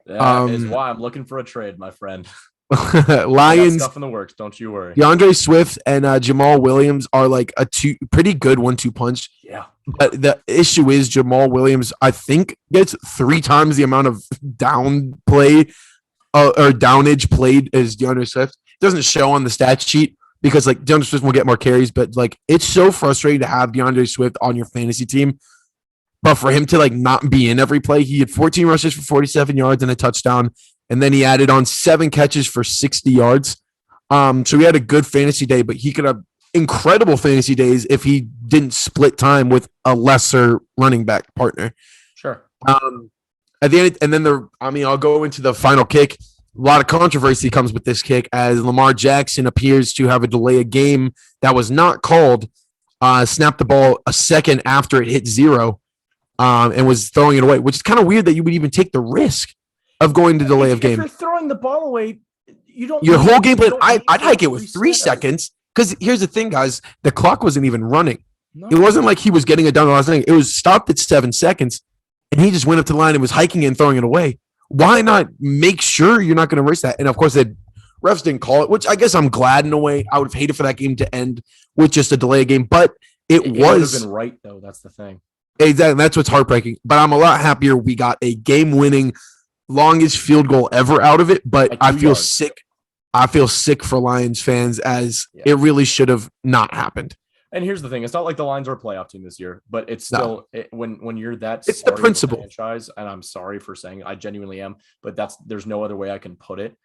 That is why I'm looking for a trade, my friend. Lions stuff in the works, don't you worry. DeAndre Swift and Jamal Williams are like a pretty good 1-2 punch. Yeah. But the issue is Jamal Williams, I think, gets 3 times the amount of down play or downage played as DeAndre Swift. It doesn't show on the stat sheet because like DeAndre Swift will get more carries, but like it's so frustrating to have DeAndre Swift on your fantasy team. But for him to like not be in every play, he had 14 rushes for 47 yards and a touchdown. And then he added on 7 catches for 60 yards. So he had a good fantasy day, but he could have incredible fantasy days if he didn't split time with a lesser running back partner. Sure. At the end, and then I'll go into the final kick. A lot of controversy comes with this kick as Lamar Jackson appears to have a delay of game that was not called. Snapped the ball a second after it hit 0, and was throwing it away, which is kind of weird that you would even take the risk of going to delay of game. If you're throwing the ball away, you don't. Your whole game plan. I'd hike it with 3 seconds because here's the thing, guys. The clock wasn't even running. No. It wasn't like he was getting it done the last thing. It was stopped at 7 seconds, and he just went up to the line and was hiking it and throwing it away. Why not make sure you're not going to risk that? And of course, the refs didn't call it, which I guess I'm glad in a way. I would have hated for that game to end with just a delay game, but it would have been right though. That's the thing. Exactly. That's what's heartbreaking. But I'm a lot happier we got a game-winning, longest field goal ever out of it. But I feel sick. I feel sick for Lions fans as it really should have not happened. And here's the thing: it's not like the Lions are a playoff team this year, but it's still when you're that. It's the principle. Franchise, and I'm sorry for saying I genuinely am, but there's no other way I can put it.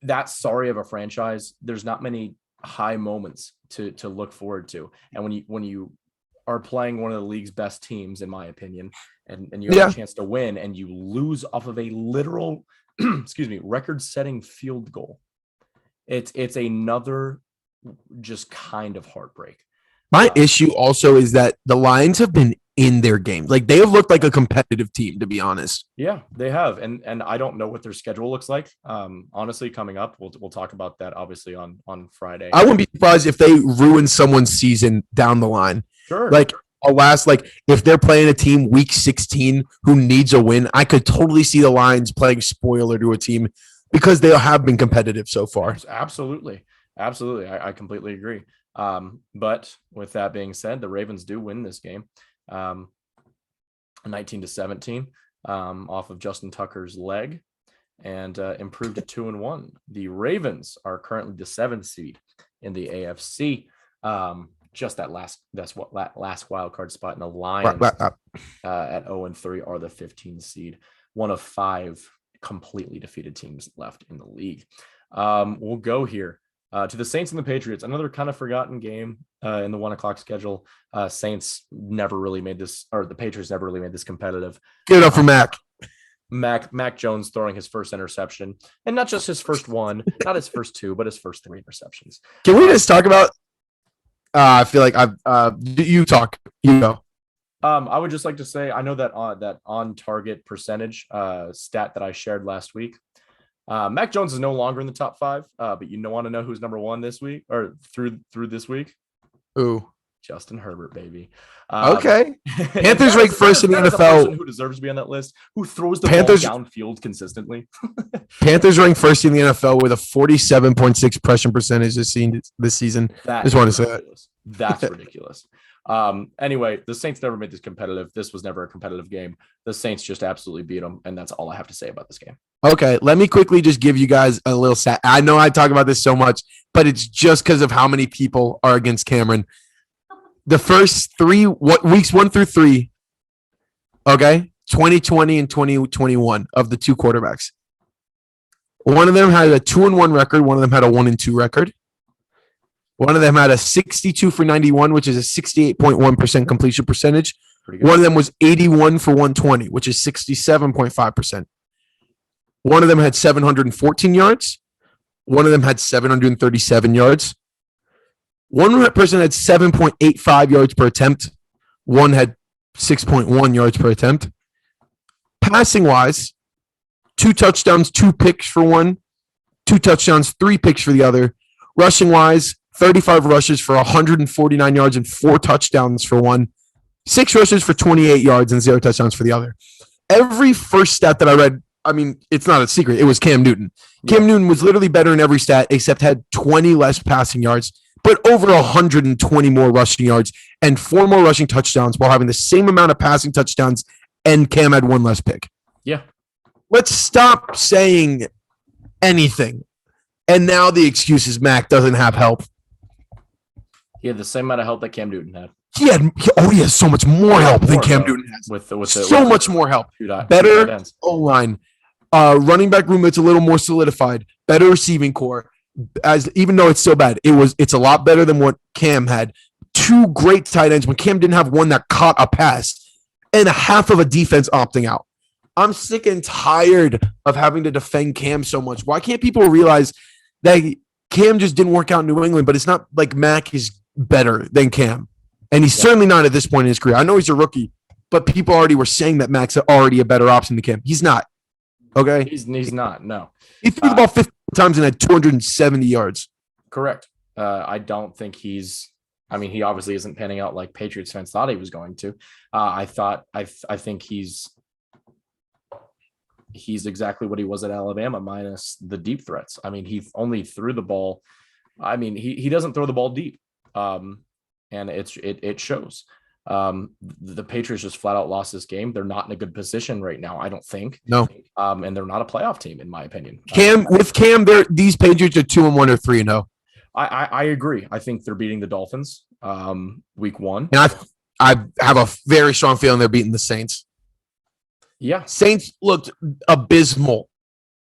That sorry of a franchise. There's not many high moments to look forward to, and when you are playing one of the league's best teams, in my opinion, and you have a chance to win, and you lose off of a literal, record-setting field goal. It's another just kind of heartbreak. My issue also is that the Lions have been in their games. Like they have looked like a competitive team, to be honest. Yeah, they have. And I don't know what their schedule looks like. Honestly, coming up, we'll talk about that obviously on Friday. I wouldn't be surprised if they ruin someone's season down the line. Sure. Like if they're playing a team week 16 who needs a win, I could totally see the Lions playing spoiler to a team because they have been competitive so far. Absolutely. I completely agree. But with that being said, the Ravens do win this game, 19-17, off of Justin Tucker's leg, and improved to 2-1. The Ravens are currently the 7th seed in the AFC. Just that last wild card spot, in the Lions at 0-3 are the 15th seed. one of 5 completely defeated teams left in the league. We'll go here to the Saints and the Patriots, another kind of forgotten game in the 1:00 schedule. Saints never really made this, or the Patriots never really made this competitive. Give it up for Mac. Mac Jones throwing his first interception, and not just his first one, not his first 2, but his first 3 interceptions. Can we just talk about? I feel like you talk. You go. I would just like to say, I know that on target percentage stat that I shared last week. Mac Jones is no longer in the top 5, but you want to know who's number 1 this week or through this week? Ooh. Justin Herbert, baby. Okay. Panthers ranked first in the NFL. Who deserves to be on that list? Who throws the ball downfield consistently? Panthers ranked first in the NFL with a 47.6 pressure percentage this season. Just want to say that. That's ridiculous. Anyway, the Saints never made this competitive. This was never a competitive game. The Saints just absolutely beat them, and that's all I have to say about this game. Okay, let me quickly just give you guys a little stat. I know I talk about this so much, but it's just because of how many people are against Cameron. The first 3 weeks 1 through 3, okay, 2020 and 2021 of the 2 quarterbacks. One of them had a 2-1 record. One of them had a 1-2 record. One of them had a 62 for 91, which is a 68.1% completion percentage. One of them was 81 for 120, which is 67.5%. One of them had 714 yards. One of them had 737 yards. One person had 7.85 yards per attempt. One had 6.1 yards per attempt. Passing wise, 2 touchdowns, 2 picks for one. 2 touchdowns, 3 picks for the other. Rushing wise, 35 rushes for 149 yards and 4 touchdowns for one. 6 rushes for 28 yards and 0 touchdowns for the other. Every first stat that I read, I mean, it's not a secret. It was Cam Newton. Yeah. Cam Newton was literally better in every stat except had 20 less passing yards, but over 120 more rushing yards and 4 more rushing touchdowns while having the same amount of passing touchdowns, and Cam had 1 less pick. Yeah. Let's stop saying anything. And now the excuse is Mac doesn't have help. He had the same amount of help that Cam Newton had. He has so much more help than Cam Newton has. With much more help. Better O-line. Running back room that's a little more solidified. Better receiving core. Even though it's so bad, it's a lot better than what Cam had. 2 great tight ends when Cam didn't have one that caught a pass, and a half of a defense opting out. I'm sick and tired of having to defend Cam so much. Why can't people realize that Cam just didn't work out in New England, but it's not like Mac is better than Cam. And he's certainly not at this point in his career. I know he's a rookie, but people already were saying that Mac's already a better option than Cam. He's not. Okay? He's not, no. He threw the ball 50 times and had 270 yards. Correct. I don't think he obviously isn't panning out like Patriots fans thought he was going to. I think he's exactly what he was at Alabama minus the deep threats. I mean, he only threw the ball. I mean, he doesn't throw the ball deep. And it shows. The Patriots just flat out lost this game. They're not in a good position right now, I don't think. No. And they're not a playoff team, in my opinion. Cam, these Patriots are 2-1 or 3-0. I agree. I think they're beating the Dolphins week 1. And I have a very strong feeling they're beating the Saints. Yeah. Saints looked abysmal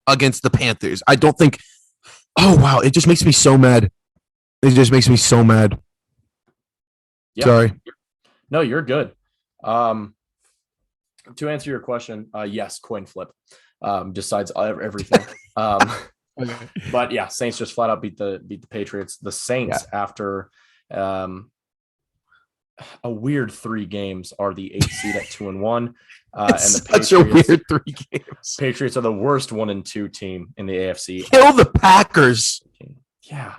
against the Panthers. I don't think – oh, wow. It just makes me so mad. It just makes me so mad. Yeah. Sorry. No, you're good. To answer your question, yes, coin flip decides everything. But yeah, Saints just flat out beat the Patriots. The Saints, after a weird 3 games, are the 8th seed at 2-1. And the such a weird 3 games. Patriots are the worst 1-2 team in the AFC. Kill the Packers. Yeah.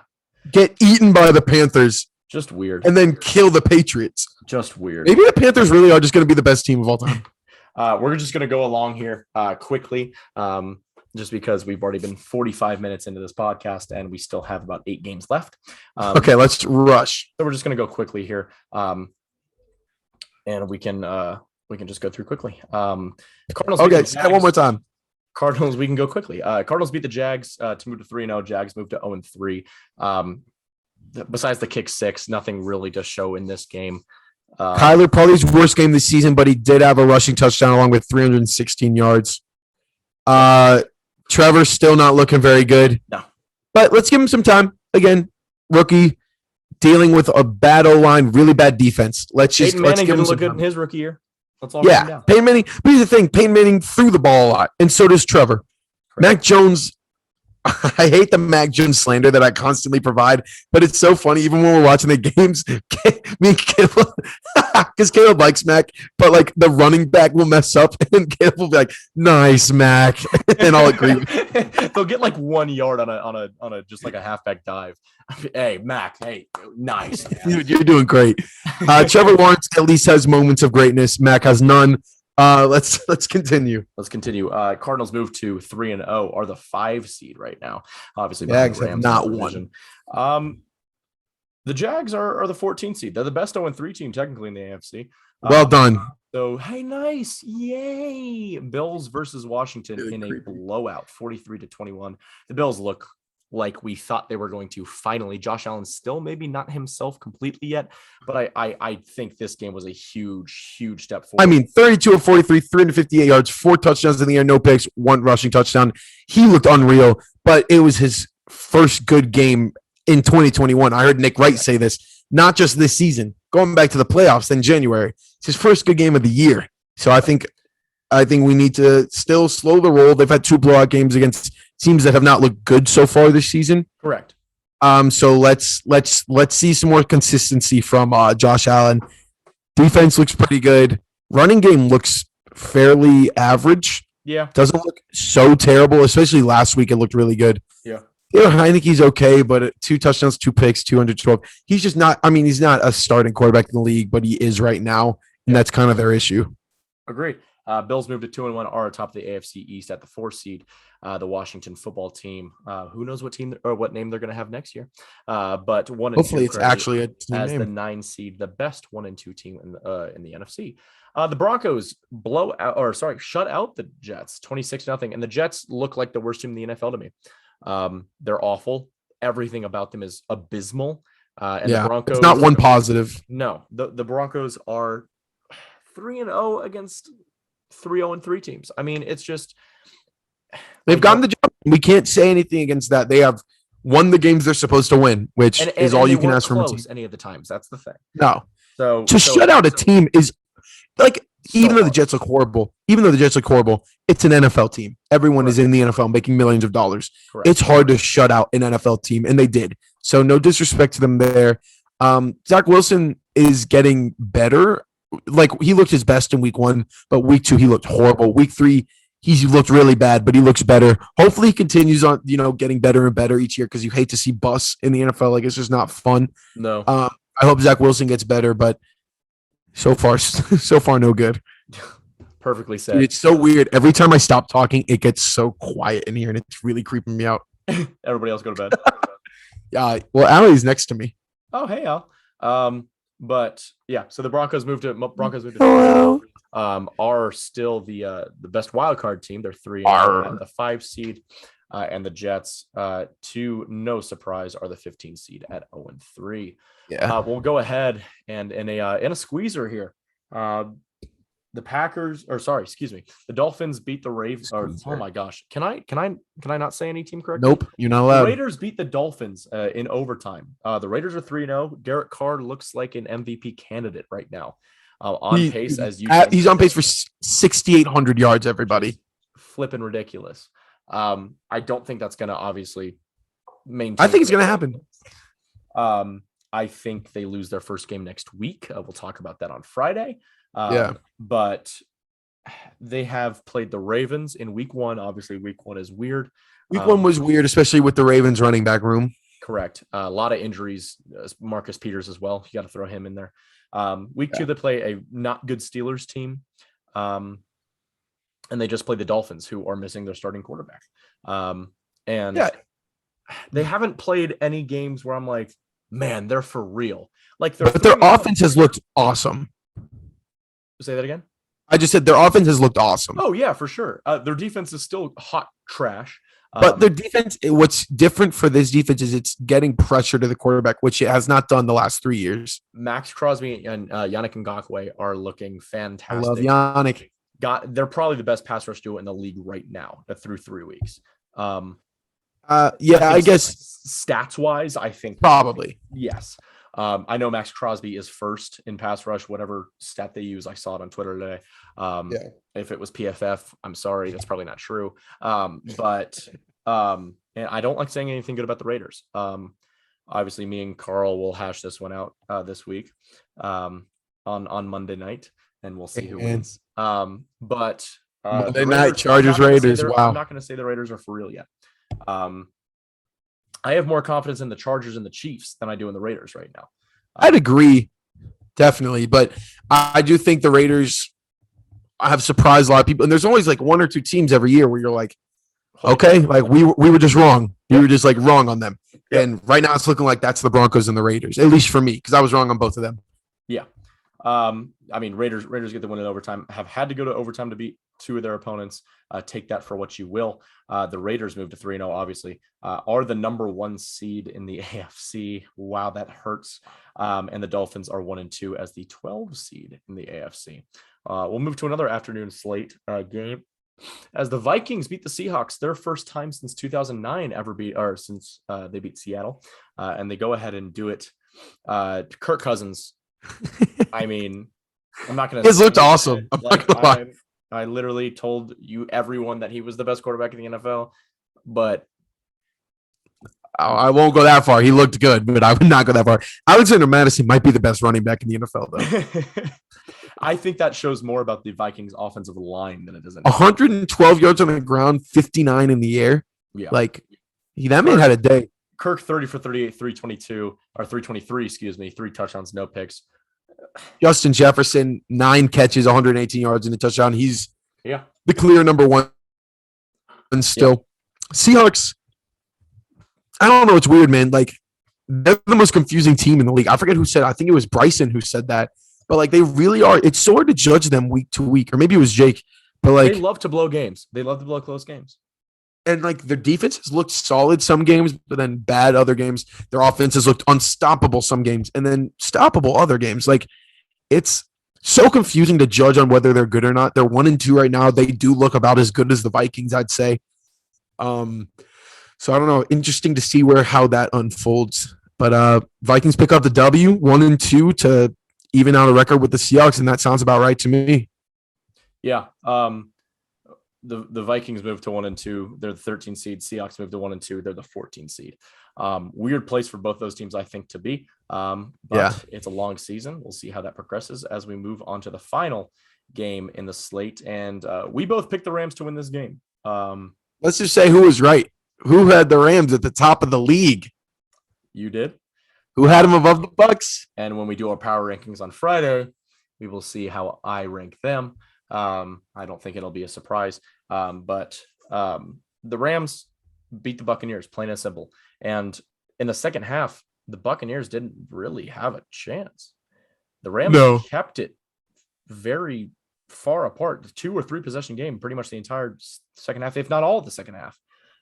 Get eaten by the Panthers. Just weird. And then kill the Patriots. Just weird. Maybe the Panthers really are just going to be the best team of all time. We're just going to go along here quickly, just because we've already been 45 minutes into this podcast and we still have about 8 games left. Okay, let's rush. So we're just going to go quickly here, and we can just go through quickly. Cardinals. Okay, say that one more time. Cardinals, we can go quickly. Cardinals beat the Jags to move to 3-0. Jags moved to 0-3. Besides the kick 6, nothing really to show in this game. Kyler, probably his worst game this season, but he did have a rushing touchdown along with 316 yards. Trevor's still not looking very good. No. But let's give him some time. Again, rookie, dealing with a bad O-line, really bad defense. Let's give him some look good time. in his rookie year. Let's all Yeah, Peyton Manning. But here's the thing: Peyton Manning threw the ball a lot, and so does Trevor. Correct. Mac Jones. I hate the Mac Jones slander that I constantly provide, but it's so funny. Even when we're watching the games, me and Caleb, because Caleb likes Mac, but like the running back will mess up, and Caleb will be like, "Nice, Mac," and I'll agree. They'll get like 1 yard on a just like a halfback dive. Hey, Mac. Hey, nice. Dude, you're doing great. Trevor Lawrence at least has moments of greatness. Mac has none. Let's continue. Cardinals move to 3-0, are the 5 seed right now. Obviously, Jags have not won. The Jags are the 14 seed. They're the best 0-3 team technically in the AFC. Well done. So hey, nice, yay! Bills versus Washington Really in creepy. a blowout, 43-21. The Bills look like we thought they were going to finally. Josh Allen still maybe not himself completely yet, but I think this game was a huge step forward. I mean, 32 of 43, 358 yards, 4 touchdowns in the air, no picks, 1 rushing touchdown. He looked unreal, but it was his first good game in 2021. I heard Nick Wright say this, not just this season, going back to the playoffs in January. It's his first good game of the year. So I think we need to still slow the roll. They've had 2 blowout games against teams that have not looked good so far this season. Correct. So let's see some more consistency from Josh Allen. Defense looks pretty good. Running game looks fairly average. Yeah. Doesn't look so terrible, especially last week. It looked really good. Yeah. Heineke's okay, but 2 touchdowns, 2 picks, 212. He's just not. I mean, he's not a starting quarterback in the league, but he is right now, and that's kind of their issue. Agreed. Bills moved to 2-1, are atop the AFC East at the 4 seed. The Washington football team. Who knows what team or what name they're going to have next year? But 1 and 2. Hopefully, it's actually a team as name. the 9 seed, the best 1 and 2 team in the NFC. The Broncos shut out the Jets 26-0, and the Jets look like the worst team in the NFL to me. They're awful. Everything about them is abysmal. And the Broncos, it's not one positive. No, the Broncos are 3-0 against 3-0-3 teams. I mean, it's just they've gotten the job. We can't say anything against that. They have won the games they're supposed to win, which is all you can ask from a team. Any of the times, that's the thing. No, so shut out a team is like even though the hard. Jets look horrible, it's an NFL team. Everyone is in the NFL making millions of dollars. Correct. It's hard to shut out an NFL team, and they did. So no disrespect to them there. Zach Wilson is getting better. Like he looked his best in week 1, but week 2 he looked horrible. Week 3 he looked really bad, but he looks better. Hopefully he continues on, getting better and better each year because you hate to see busts in the NFL. Like it's just not fun. No. I hope Zach Wilson gets better, but so far no good. Perfectly said. Dude, it's so weird. Every time I stop talking, it gets so quiet in here, and it's really creeping me out. Everybody else go to bed. Well, Allie's next to me. Oh, hey, Al. But yeah, so the Broncos moved to Hello. Are still the best wild card team. They're 3-0 at the 5 seed, and the Jets, to no surprise, are the 15 seed at 0-3. Yeah, we'll go ahead and in a squeezer here. The Dolphins beat the Ravens. Oh my gosh, can I not say any team correctly? Nope, you're not allowed. The Raiders beat the Dolphins in overtime. The Raiders are 3-0. Derek Carr looks like an MVP candidate right now. Pace as you. He's on pace for 6,800 yards. Everybody, flipping ridiculous. I don't think that's going to obviously maintain. I think it's going to happen. I think they lose their first game next week. We'll talk about that on Friday. But they have played the Ravens in week 1. Obviously, week 1 is weird. Week 1 was weird, especially with the Ravens running back room. Correct. A lot of injuries. Marcus Peters as well. You got to throw him in there. Week 2, they play a not good Steelers team. And they just played the Dolphins, who are missing their starting quarterback. They haven't played any games where I'm like, man, they're for real. Like their offense has looked awesome. Say that again? I just said their offense has looked awesome. Oh, yeah, for sure. Their defense is still hot trash. But their defense, what's different for this defense is it's getting pressure to the quarterback, which it has not done the last 3 years. Max Crosby and Yannick Ngakoue are looking fantastic. I love Yannick. they're probably the best pass rush duo in the league right now through 3 weeks. I guess stats wise, I think probably. Yes. I know Max Crosby is first in pass rush, whatever stat they use. I saw it on Twitter today. If it was PFF, I'm sorry, that's probably not true. And I don't like saying anything good about the Raiders. Obviously, me and Carl will hash this one out this week on Monday night, and we'll see who wins. But Monday night, Chargers, Raiders. Wow. I'm not going to say the Raiders are for real yet. I have more confidence in the Chargers and the Chiefs than I do in the Raiders right now. I'd agree, definitely. But I do think the Raiders have surprised a lot of people. And there's always like one or two teams every year where you're like, okay, like we were just wrong. We were just like wrong on them. Yep. And right now it's looking like that's the Broncos and the Raiders, at least for me, because I was wrong on both of them. Yeah. I mean, Raiders get the win in overtime, have had to go to overtime to beat two of their opponents. Take that for what you will. The Raiders moved to 3-0, obviously, are the number 1 seed in the AFC. Wow, that hurts. And the Dolphins are 1-2 as the 12 seed in the AFC. We'll move to another afternoon slate game as the Vikings beat the Seahawks, their first time since 2009 since they beat Seattle. And they go ahead and do it. Kirk Cousins. I mean, I'm not going to. His looked awesome. I literally told everyone that he was the best quarterback in the NFL, but I won't go that far. He looked good, but I would not go that far. Alexander Madison might be the best running back in the NFL, though. I think that shows more about the Vikings' offensive line than it does. 112 yards on the ground, 59 in the air. Yeah, that man had a day. Kirk 30 for 38, 322 or 323, excuse me, 3 touchdowns, no picks. Justin Jefferson, 9 catches, 118 yards in a touchdown. He's the clear number 1. And still, Seahawks. I don't know. It's weird, man. Like, they're the most confusing team in the league. I forget who said. I think it was Bryson who said that. But like, they really are. It's so hard to judge them week to week, or maybe it was Jake. But like, they love to blow games. They love to blow close games. And like their defense has looked solid some games, but then bad other games. Their offense has looked unstoppable some games, and then stoppable other games. Like, it's so confusing to judge on whether they're good or not. They're 1-2 right now. They do look about as good as the Vikings, I'd say. So I don't know. Interesting to see how that unfolds. But Vikings pick up the W, 1-2 to even out a record with the Seahawks, and that sounds about right to me. Yeah. The Vikings moved to 1-2. They're the 13 seed. Seahawks moved to 1-2. They're the 14 seed. Weird place for both those teams, I think, to be. But it's a long season. We'll see how that progresses as we move on to the final game in the slate. And we both picked the Rams to win this game. Let's just say who was right. Who had the Rams at the top of the league? You did. Who had them above the Bucks? And when we do our power rankings on Friday, we will see how I rank them. I don't think it'll be a surprise. But the Rams beat the Buccaneers, plain and simple. And in the second half, the Buccaneers didn't really have a chance. The Rams kept it very far apart. The 2 or 3 possession game, pretty much the entire second half, if not all of the second half.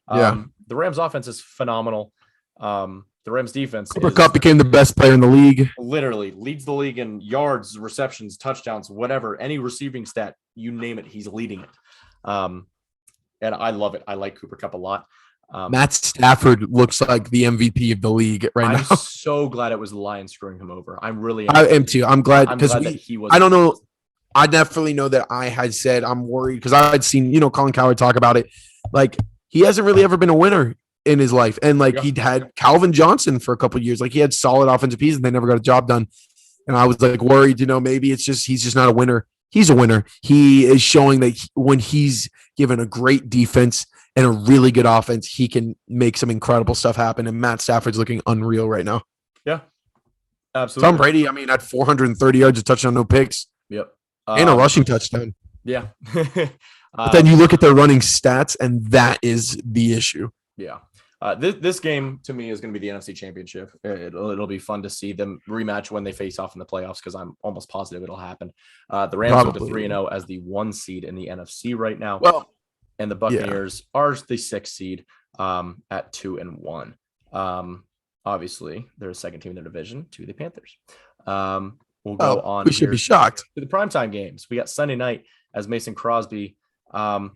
The Rams offense is phenomenal. The Rams defense. Cooper Kupp became the best player in the league. Literally leads the league in yards, receptions, touchdowns, whatever, any receiving stat, you name it, he's leading it. And I love it. I like Cooper Kupp a lot. Matt Stafford looks like the MVP of the league right now. I'm so glad it was the Lions screwing him over. I am too. I'm glad because he was. I don't know. I definitely know that I had said I'm worried because I had seen Colin Cowherd talk about it. Like, he hasn't really ever been a winner in his life, and like he'd had Calvin Johnson for a couple of years. Like, he had solid offensive pieces, and they never got a job done. And I was like worried. Maybe it's just he's just not a winner. He's a winner. He is showing that when he's given a great defense and a really good offense, he can make some incredible stuff happen. And Matt Stafford's looking unreal right now. Yeah, absolutely. Tom Brady, had 430 yards, a touchdown, no picks. Yep. And a rushing touchdown. Yeah. But then you look at their running stats, and that is the issue. Yeah. This game, to me, is going to be the NFC Championship. It'll be fun to see them rematch when they face off in the playoffs because I'm almost positive it'll happen. The Rams are 3-0 as the 1 seed in the NFC right now. Well, and the Buccaneers are the 6th seed at 2-1. Obviously, they're the second team in their division to the Panthers. We'll go on. We should be shocked. To the primetime games. We got Sunday night as Mason Crosby. The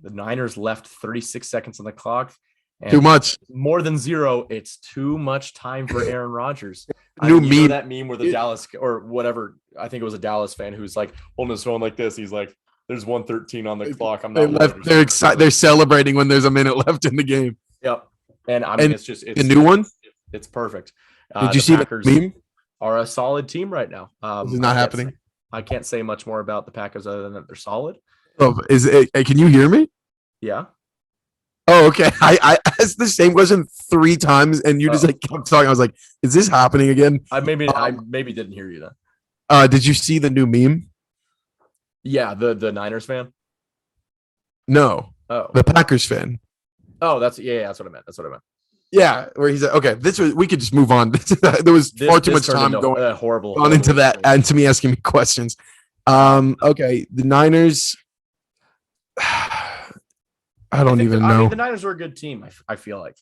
Niners left 36 seconds on the clock. And too much. More than zero. It's too much time for Aaron Rodgers. New you know meme. that meme where the Dallas or whatever, I think it was a Dallas fan who's like holding his phone like this. He's like, there's 1:13 on the clock. I'm not. They're excited. They're celebrating when there's a minute left in the game. Yep. And I mean, it's a new one. It's perfect. Did you see Packers the meme? are a solid team right now. This is not happening. I can't say much more about the Packers other than that they're solid. Oh, can you hear me? Yeah. Oh, okay. I asked the same question 3 times, and you just like kept talking. I was like, "Is this happening again?" I maybe didn't hear you then. Did you see the new meme? Yeah, the Niners fan. No. Oh, the Packers fan. Oh, that's what I meant. Yeah, where he's like, okay, we could just move on. There was far too much time going horrible into that and to me asking me questions. Okay, the Niners. I don't even know. I mean, the Niners are a good team. I feel like.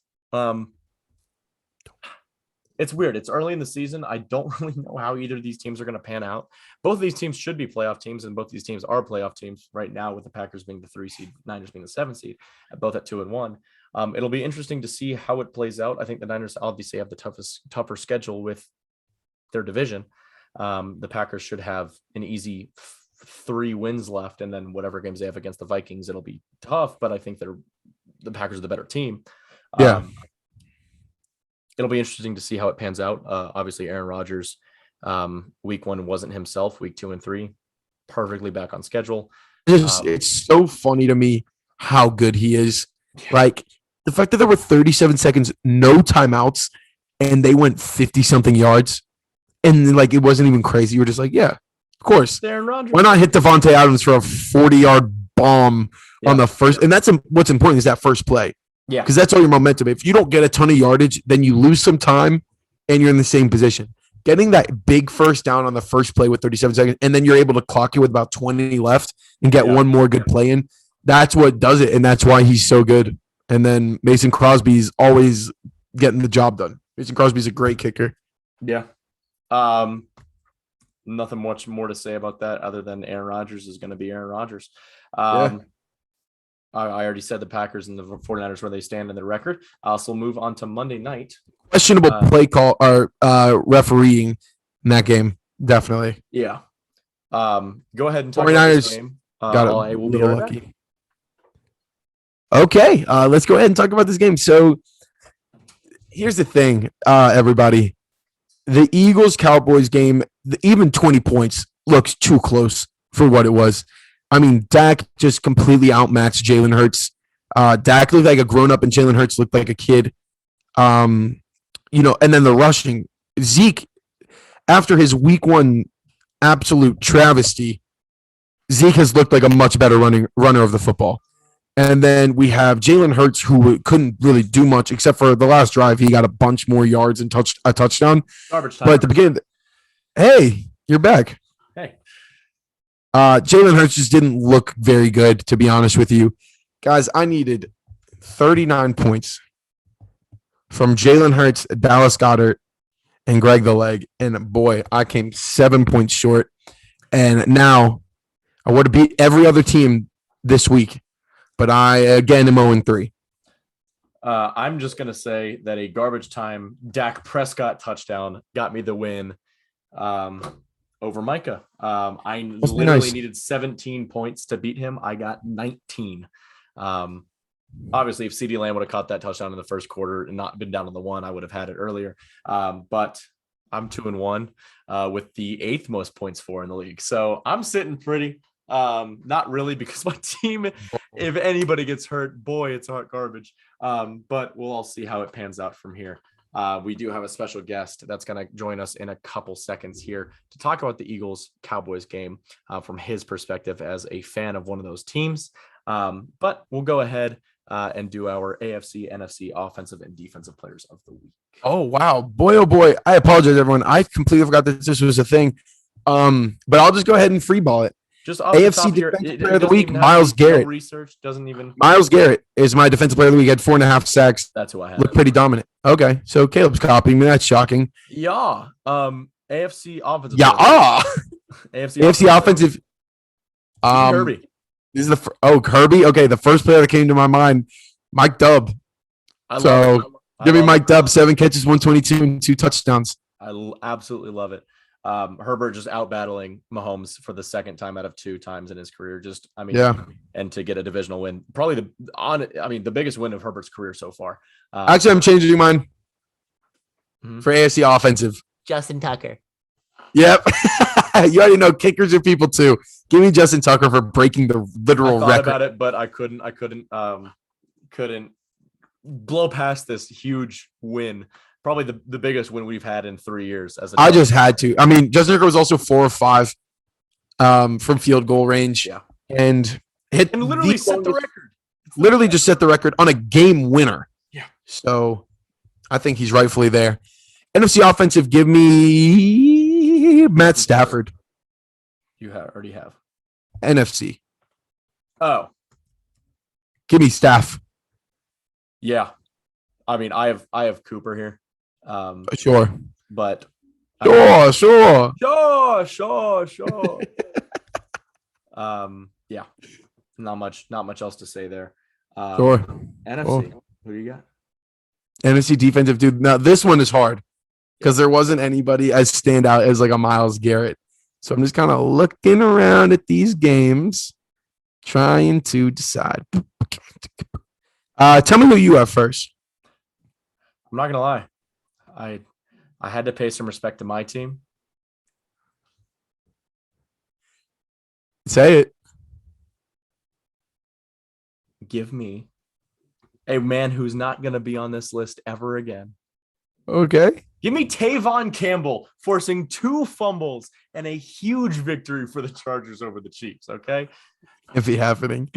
It's weird. It's early in the season. I don't really know how either of these teams are going to pan out. Both of these teams should be playoff teams, and both these teams are playoff teams right now, with the Packers being the 3 seed, Niners being the 7 seed, both at 2-1. It'll be interesting to see how it plays out. I think the Niners obviously have the tougher schedule with their division. The Packers should have an easy 3 wins left, and then whatever games they have against the Vikings, it'll be tough. But I think the Packers are the better team. Yeah. It'll be interesting to see how it pans out. Obviously, Aaron Rodgers, week 1 wasn't himself. Week 2 and 3, perfectly back on schedule. It's so funny to me how good he is. Like the fact that there were 37 seconds, no timeouts, and they went 50-something yards, and like it wasn't even crazy. You were just like, yeah, of course. Aaron Rodgers. Why not hit Devontae Adams for a 40-yard bomb on the first? And that's what's important is that first play. Yeah, because that's all your momentum. If you don't get a ton of yardage, then you lose some time and you're in the same position. Getting that big first down on the first play with 37 seconds, and then you're able to clock it with about 20 left and get one more good play in, that's what does it, and that's why he's so good. And then Mason Crosby's always getting the job done. Mason Crosby's a great kicker. Yeah. Nothing much more to say about that other than Aaron Rodgers is going to be Aaron Rodgers. I already said the Packers and the 49ers where they stand in the record. So we'll move on to Monday night. Questionable play call or refereeing in that game, definitely. Yeah. Go ahead and talk about this game. Got it. We'll be lucky. Back. Okay, let's go ahead and talk about this game. So here's the thing, everybody. The Eagles-Cowboys game, even 20 points looks too close for what it was. I mean, Dak just completely outmatched Jalen Hurts. Dak looked like a grown-up, and Jalen Hurts looked like a kid. And then the rushing. Zeke, after his week 1 absolute travesty, Zeke has looked like a much better runner of the football. And then we have Jalen Hurts, who couldn't really do much except for the last drive. He got a bunch more yards and a touchdown. Garbage time. But at the beginning, hey, you're back. Hey. Jalen Hurts just didn't look very good, to be honest with you. Guys, I needed 39 points from Jalen Hurts, Dallas Goedert, and Greg the Leg. And boy, I came 7 points short. And now I would have beat every other team this week. But I, again, am 0-3. I'm just going to say that a garbage time Dak Prescott touchdown got me the win over Micah. I literally needed 17 points to beat him. I got 19. Obviously, if CeeDee Lamb would have caught that touchdown in the first quarter and not been down on the 1, I would have had it earlier. But I'm 2-1 with the 8th most points for in the league. So I'm sitting pretty. Not really, because my team, if anybody gets hurt, boy, it's hot garbage. But we'll all see how it pans out from here. We do have a special guest that's going to join us in a couple seconds here to talk about the Eagles-Cowboys game from his perspective as a fan of one of those teams. But we'll go ahead and do our AFC, NFC offensive and defensive players of the week. Oh, wow. Boy, oh, boy. I apologize, everyone. I completely forgot that this was a thing. But I'll just go ahead and freeball it. Just AFC Defensive Player of the Week, Myles Garrett. Research doesn't even. Myles Garrett is my Defensive Player of the Week. Had 4.5 sacks. That's who I had. Looked pretty dominant. Okay, so Caleb's copying me. That's shocking. Yeah. AFC offensive. Yeah. AFC offensive. Herbie. This is Herbie. Okay, the first player that came to my mind, Mike Dubb. Give me Mike Dubb, 7 catches, 122, and 2 touchdowns. I absolutely love it. Herbert just out battling Mahomes for the second time out of 2 times in his career. And to get a divisional win, probably the biggest win of Herbert's career so far. Actually, I'm changing mine for AFC offensive. Justin Tucker. Yep. You already know kickers are people too. Give me Justin Tucker for breaking the literal record. I thought about it, but I couldn't blow past this huge win. Probably the biggest win we've had in 3 years. I just had to. I mean, Justin Tucker was also 4 of 5 from field goal range. Yeah. And literally set the record. Literally just set the record on a game winner. Yeah. So I think he's rightfully there. NFC offensive, give me Matt Stafford. You already have. NFC. Oh. Give me Staff. Yeah. I mean, I have Cooper here. Sure. But Sure. Yeah. Not much else to say there. Sure. NFC. Who do you got? NFC defensive dude. Now this one is hard because there wasn't anybody as standout as like a Myles Garrett. So I'm just kind of looking around at these games, trying to decide. Tell me who you have first. I'm not gonna lie. I had to pay some respect to my team. Say it. Give me a man who's not going to be on this list ever again. Okay. Give me Tavon Campbell forcing 2 fumbles and a huge victory for the Chargers over the Chiefs, okay? If he happening.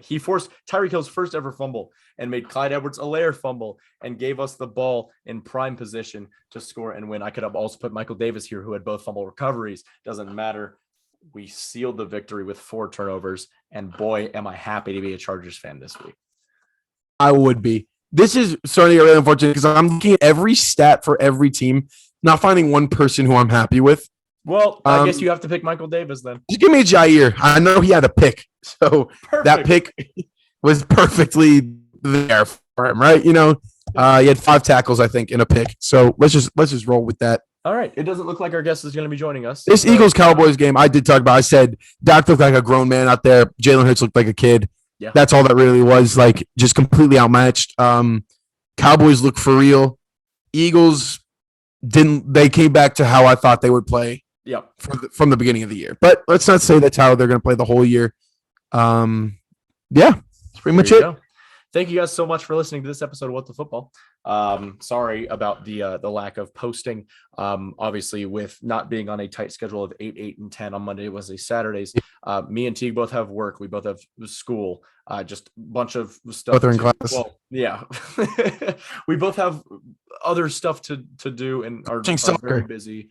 He forced Tyreek Hill's first ever fumble and made Clyde Edwards-Helaire fumble and gave us the ball in prime position to score and win. I could have also put Michael Davis here, who had both fumble recoveries. Doesn't matter. We sealed the victory with 4 turnovers, and boy, am I happy to be a Chargers fan this week. I would be. This is starting to get really unfortunate because I'm looking at every stat for every team, not finding one person who I'm happy with. Well, I guess you have to pick Michael Davis then. Just give me Jair. I know he had a pick, so that pick was perfectly there for him, right? You know, he had 5 tackles, I think, in a pick. So let's just roll with that. All right. It doesn't look like our guest is going to be joining us. This Eagles-Cowboys game, I did talk about. I said Dak looked like a grown man out there. Jalen Hurts looked like a kid. Yeah. That's all that really was, like, just completely outmatched. Cowboys look for real. Eagles didn't. They came back to how I thought they would play. Yep. From the beginning of the year. But let's not say that's how they're going to play the whole year. Yeah, that's pretty much it. Go. Thank you guys so much for listening to this episode of What the Football. Sorry about the lack of posting. Obviously, with not being on a tight schedule of 8, 8, and 10 on Monday, Wednesday, Saturdays. Me and Tadhg both have work. We both have school. Just a bunch of stuff. Both are in class. Well, yeah. We both have other stuff to do and are very busy.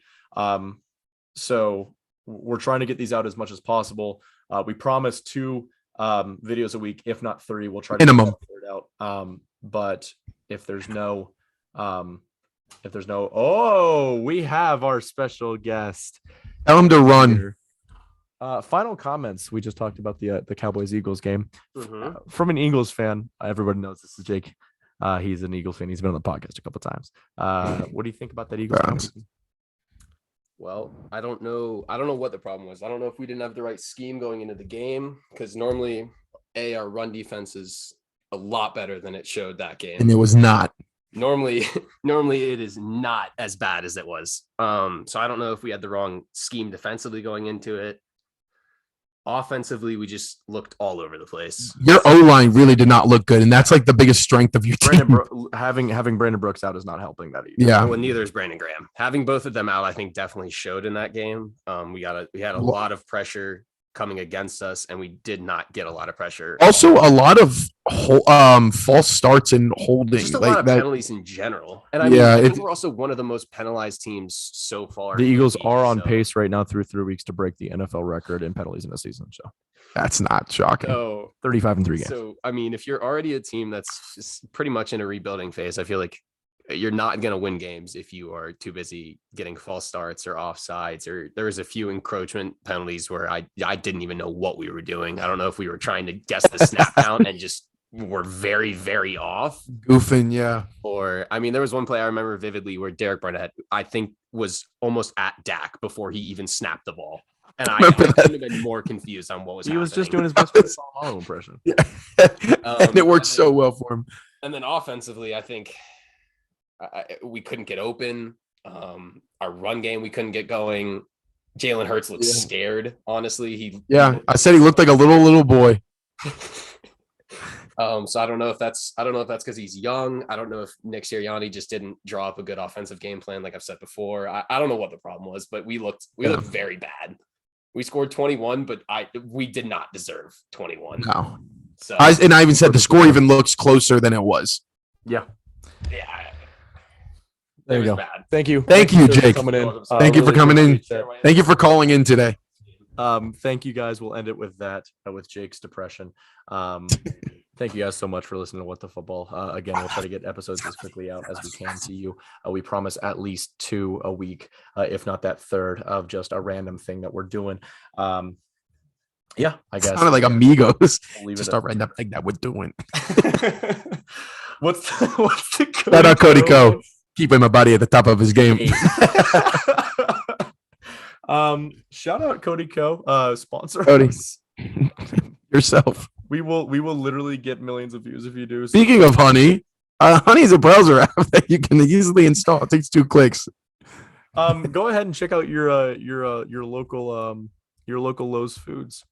So we're trying to get these out as much as possible. We promise 2 videos a week, if not 3. We'll try to minimum get it out. But if there's no, we have our special guest. Tell him to run. Final comments. We just talked about the Cowboys Eagles game. From an Eagles fan, everybody knows this is Jake. He's an Eagles fan. He's been on the podcast a couple of times. What do you think about that Eagles game? Well, I don't know what the problem was. I don't know if we didn't have the right scheme going into the game, because normally our run defense is a lot better than it showed that game. And it was not. Normally it is not as bad as it was. So I don't know if we had the wrong scheme defensively going into it. Offensively, we just looked all over the place. Your O-line really did not look good, and that's like the biggest strength of your team. Having Brandon Brooks out is not helping that either. Yeah. Well, neither is Brandon Graham. Having both of them out, I think, definitely showed in that game. We had a lot of pressure coming against us, and we did not get a lot of pressure. Also, a lot of false starts and holding. Just a lot of penalties in general. And I think we're also one of the most penalized teams so far. The Eagles are on pace right now through 3 weeks to break the NFL record in penalties in a season. So that's not shocking. 35 in 3 games. So, I mean, if you're already a team that's just pretty much in a rebuilding phase, I feel like you're not going to win games if you are too busy getting false starts or offsides, or there was a few encroachment penalties where I didn't even know what we were doing. I don't know if we were trying to guess the snap count and just were very, very off. Goofing, yeah. Or, I mean, there was one play I remember vividly where Derek Barnett, I think, was almost at Dak before he even snapped the ball. And I couldn't have been more confused on what was happening. He was just doing his best Palomino impression. Yeah. And it worked so well for him. And then offensively, I think we couldn't get open. Our run game, we couldn't get going. Jalen Hurts looked scared, honestly. I said he looked like a little boy. So I don't know if that's because he's young. I don't know if Nick Sirianni just didn't draw up a good offensive game plan, like I've said before. I don't know what the problem was, but we looked very bad. We scored 21, but we did not deserve 21. No. So I even said the score even looks closer than it was. Yeah. There you go. Bad. Thank you. Thank you, Jake. Coming in. Thank you for coming in. Thank you for calling in today. Thank you guys. We'll end it with that, with Jake's depression. Thank you guys so much for listening to What the Football. Again, we'll try to get episodes as quickly out as we can to you. We promise at least 2 a week, if not that third of just a random thing that we're doing. Yeah, I guess. Sounded like Amigos. We'll just a random thing that we're doing. What's the code? Shout out Cody Co. Keeping my body at the top of his game. Shout out Cody Co. Sponsor Cody. us. Yourself. We will literally get millions of views if you do. Speaking of Honey, Honey's a browser app that you can easily install. It takes 2 clicks. Go ahead and check out your local Lowe's Foods.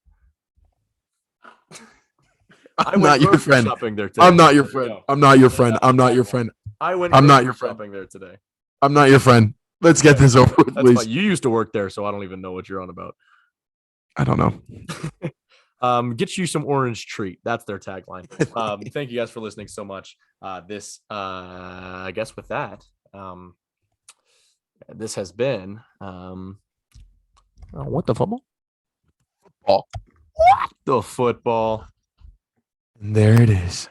I'm not your friend. There today. I'm not your friend. I'm not your friend. I'm not your friend. I'm not your friend. Shopping there today. I'm not your friend. Let's get this over with, please. You used to work there, so I don't even know what you're on about. I don't know. Get you some orange treat. That's their tagline. Thank you guys for listening so much. I guess with that, this has been What the football? The football. And there it is.